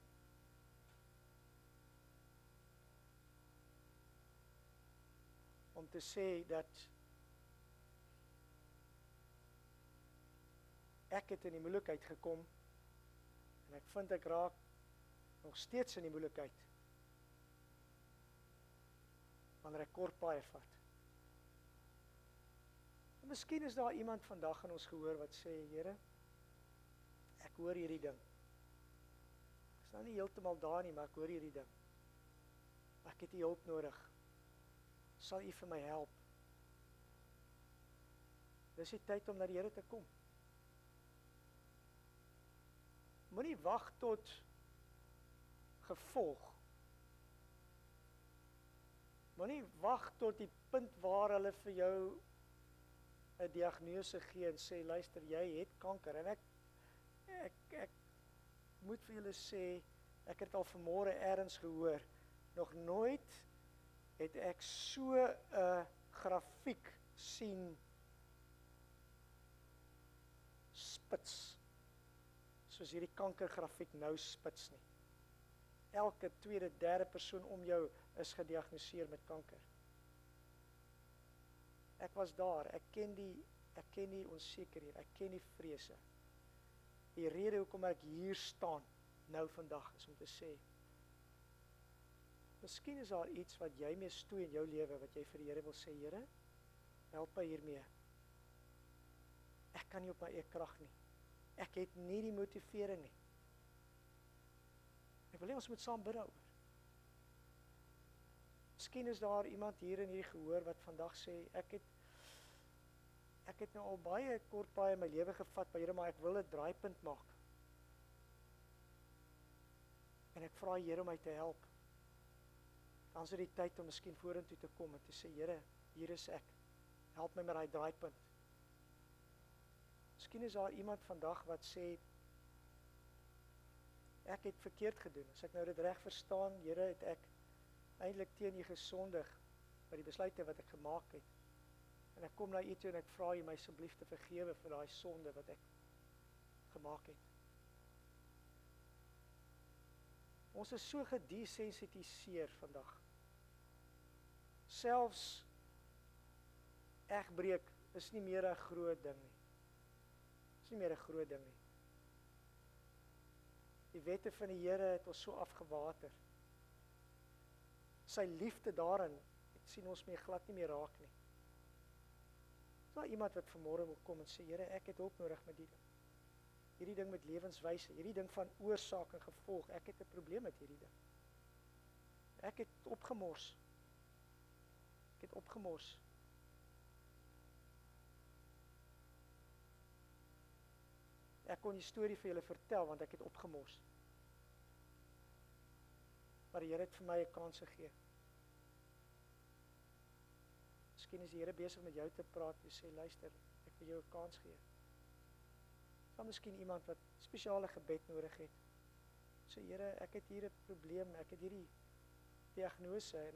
om te sê dat ek het in die moeilikheid gekom en ek vind ek raak nog steeds in die moeilikheid wanneer ek kort paaie vat. Miskien is daar iemand vandag in ons gehoor wat sê, Here, ek hoor hierdie ding. Ek is nou nie heeltemal daar nie, maar ek hoor hierdie ding. Ek het U hulp nodig. Sal U vir my help? Dis die tyd om na die Here te kom. Moenie wag tot gevolg. Moenie wag tot die punt waar hulle vir jou 'n diagnose gee en sê, luister, jy het kanker. En ek moet vir julle sê, ek het al vanmôre elders gehoor, nog nooit het ek so 'n grafiek sien spits, soos hierdie kankergrafiek nou spits nie. Elke tweede, derde persoon om jou is gediagnoseer met kanker. Ek was daar, ek ken die onsekerheid, ek ken die vrese. Die rede hoekom ek hier staan nou vandag is om te sê, miskien is daar iets wat jy mee stoei in jou lewe, wat jy vir die Here wil sê, Here, help my hiermee. Ek kan nie op my eie krag nie. Ek het nie die motivering nie. Ek wil hê ons moet saam bid daaroor. Miskien is daar iemand hier in hierdie gehoor wat vandag sê, ek het nou al baie kort paai in my lewe gevat, maar Here, maar ek wil 'n draaipunt maak. En ek vra die Here om my te help. Dan is dit die tyd om miskien vorentoe te kom en te sê, Here, hier is ek. Help my met daai draaipunt. Miskien is daar iemand vandag wat sê, ek het verkeerd gedoen. As ek nou dit reg verstaan, Here, het ek eintlik teen U gesondig by die besluite wat ek gemaak het. En ek kom na U toe en ek vra U my asseblief te vergewe vir daai sonde wat ek gemaak het. Ons is so gedesensitiseer vandag. Selfs egbreek is nie meer 'n groot ding nie. Is nie meer 'n groot ding nie. Die wette van die Here het ons so afgewater. Sy liefde daarin, sien ons mee glad nie meer raak nie. Is daar iemand wat vanmôre wil kom en sê, Here, ek het hulp nodig met die ding. Hierdie ding met lewenswyse, hierdie ding van oorsaak en gevolg, ek het 'n probleem met hierdie ding. Ek het opgemors. Ek het opgemors. Ek kon die storie vir julle vertel, want ek het opgemors. Maar die Here het vir my 'n kans gegee. Miskien is die Here besig met jou te praat en sê, luister, ek wil jou 'n kans gee. Is daar miskien iemand wat spesiale gebed nodig het? Sê, Here, ek het hier 'n probleem, ek het hierdie diagnose en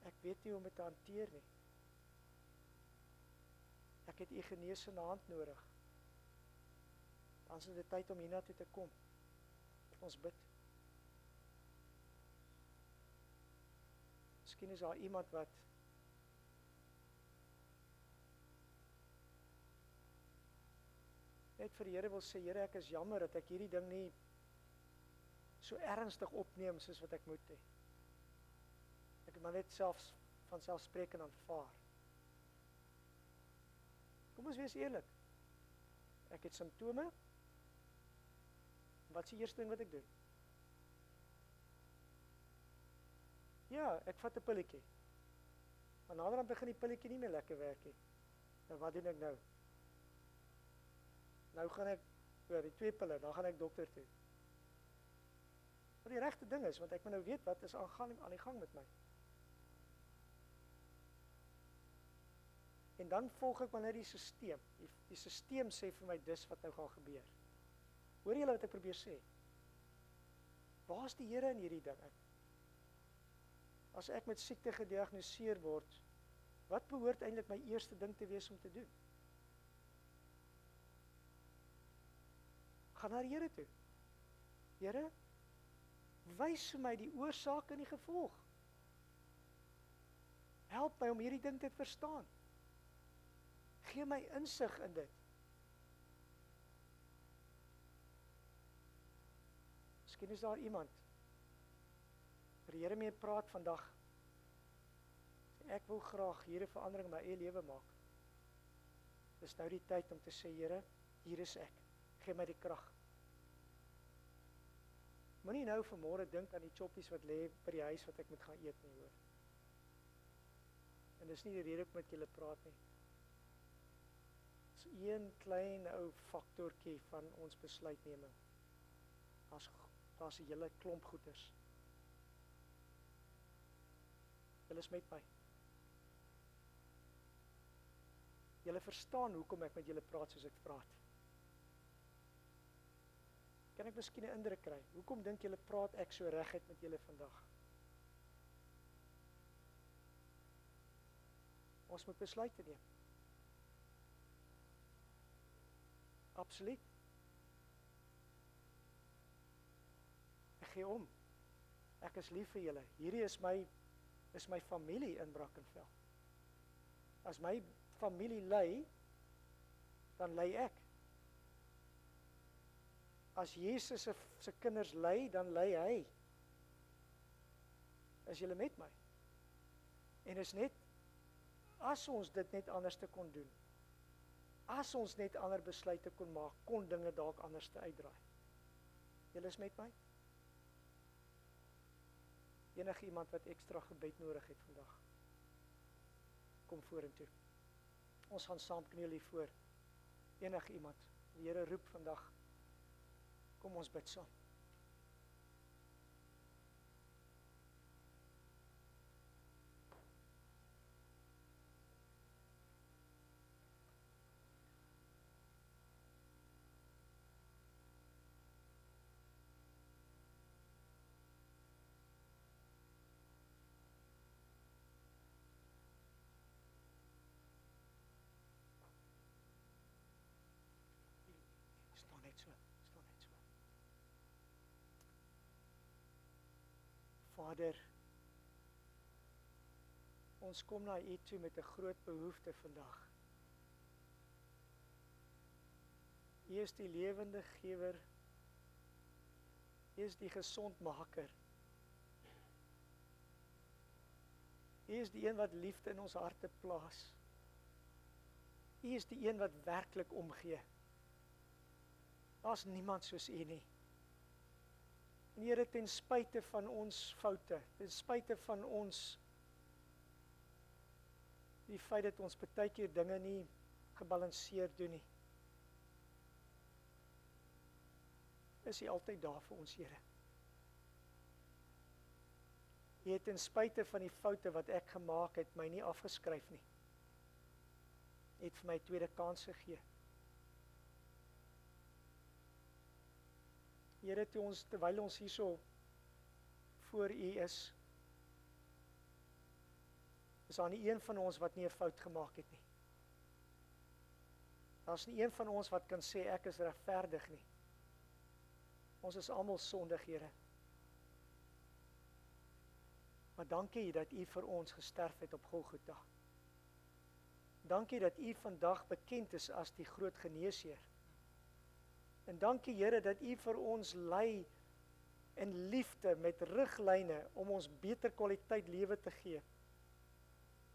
ek weet nie hoe om dit te hanteer nie. Ek het U genesende hand nodig. Dan is dit tyd om hiernatoe te kom. Ons bid. Miskien is daar iemand wat net vir die Here wil sê, Here, ek is jammer dat ek hierdie ding nie so ernstig opneem soos wat ek moet hê. Ek het maar net van selfspreekend aanvaar. Kom ons wees eerlik. Ek het simptome. Wat is die eerste ding wat ek doen? Ja, ek vat 'n pilletjie. Maar naderhand begin die pilletjie nie meer lekker werk nie. Nou wat doen ek nou? Nou gaan ek oor die 2 pille, dan gaan ek dokter toe. Wat die regte ding is, want ek moet nou weet wat is aan die gang met my. En dan volg ek maar net die stelsel. Die stelsel sê vir my dis wat nou gaan gebeur. Hoor julle wat ek probeer sê? Waar is die Here in hierdie ding? As ek met siekte gediagnoseer word, wat behoort eintlik my eerste ding te wees om te doen? Gaan na die Here toe. Here, wys vir my die oorsaak en die gevolg. Help my om hierdie ding te verstaan. Gee my insig in dit. Miskien is daar iemand waar die Here mee praat vandag. Ek wil graag hier 'n verandering in my eie lewe maak. Dis nou die tyd om te sê, Here, hier is ek. Gee my die krag. Moenie nou vanmôre dink aan die choppies wat lê by die huis wat ek moet gaan eet nie, hoor. En dis nie die rede ek met julle praat nie. Dis een klein ou faktortjie van ons besluitneming. Daar's 'n hele klomp goeters. Julle is met my. Julle verstaan hoekom ek met julle praat soos ek praat. Kan ek miskien 'n indruk kry? Hoekom dink julle praat ek so reguit met julle vandag? Ons moet besluite neem. Absoluut. Ek gee om. Ek is lief vir julle. Hierdie is my familie in Brackenfell. As my familie ly, dan ly ek. As Jesus se kinders ly, dan ly hy. Is julle met my? En is net as ons dit net anders te kon doen. As ons net ander besluite kon maak, kon dinge dalk anders te uitdraai. Julle is met my? Enige iemand wat ekstra gebed nodig het vandag, kom vorentoe. Ons gaan saam kniel hier voor. Enige iemand, die Here roep vandag, kom ons bid saam. Staan net so. Vader, ons kom na U toe met 'n groot behoefte vandag. U is die lewende gewer. U is die gesondmaker. U is die een wat liefde in ons harte plaas. U is die een wat werklik omgee. Daar's niemand soos U nie. En Here, ten spyte van ons foute, ten spyte van ons die feit dat ons baie keer dinge nie gebalanseerd doen nie, is U altyd daar vir ons, Here. U het ten spyte van die foute wat ek gemaak het, my nie afgeskryf nie. U het vir my 'n tweede kans gegee. Here, terwyl ons hierso voor U is daar nie een van ons wat nie 'n fout gemaak het nie. Daar's nie een van ons wat kan sê ek is regverdig nie. Ons is almal sondig, Here. Maar dankie dat U vir ons gesterf het op Golgotha. Dankie dat U vandag bekend is as die groot geneesheer. En dankie, Here, dat U vir ons lei in liefde met riglyne om ons beter kwaliteit lewe te gee.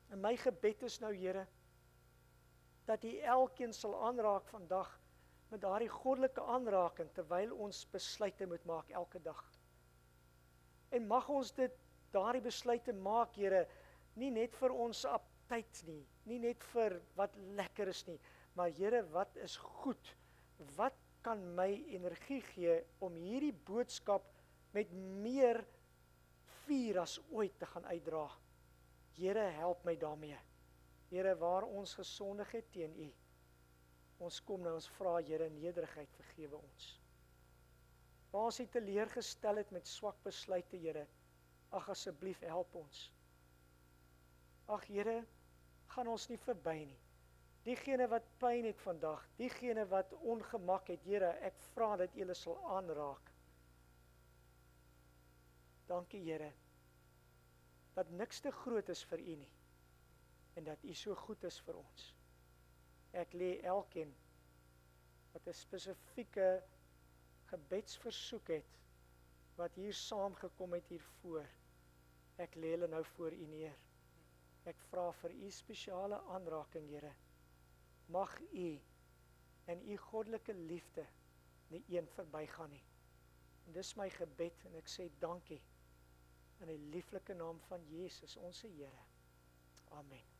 En my gebed is nou, Here, dat U elkeen sal aanraak vandag met daardie goddelike aanraking terwyl ons besluite moet maak elke dag. En mag ons daardie besluite maak, Here, nie net vir ons aptyt nie, nie net vir wat lekker is nie, maar Here, wat is goed? Wat kan my energie gee om hierdie boodskap met meer vuur as ooit te gaan uitdra? Here, help my daarmee. Here, waar ons gesondig het teen U, ons kom nou, ons vra, Here, nederigheid, vergewe ons. Waar ons U teleurgestel het met swak besluite, Here, ag asseblief help ons. Ag Here, gaan ons nie verby nie. Diegene wat pyn het vandag, diegene wat ongemak het, Here, ek vra dat U hulle sal aanraak. Dankie, Here, dat niks te groot is vir U nie, en dat U so goed is vir ons. Ek lê elkeen wat 'n spesifieke gebedsversoek het, wat hier saamgekom het hiervoor, ek lê hulle nou voor U neer. Ek vra vir U spesiale aanraking, Here, mag U en U goddelike liefde nie een verbygaan nie. En dis my gebed en ek sê dankie in die lieflike naam van Jesus, ons Here. Amen.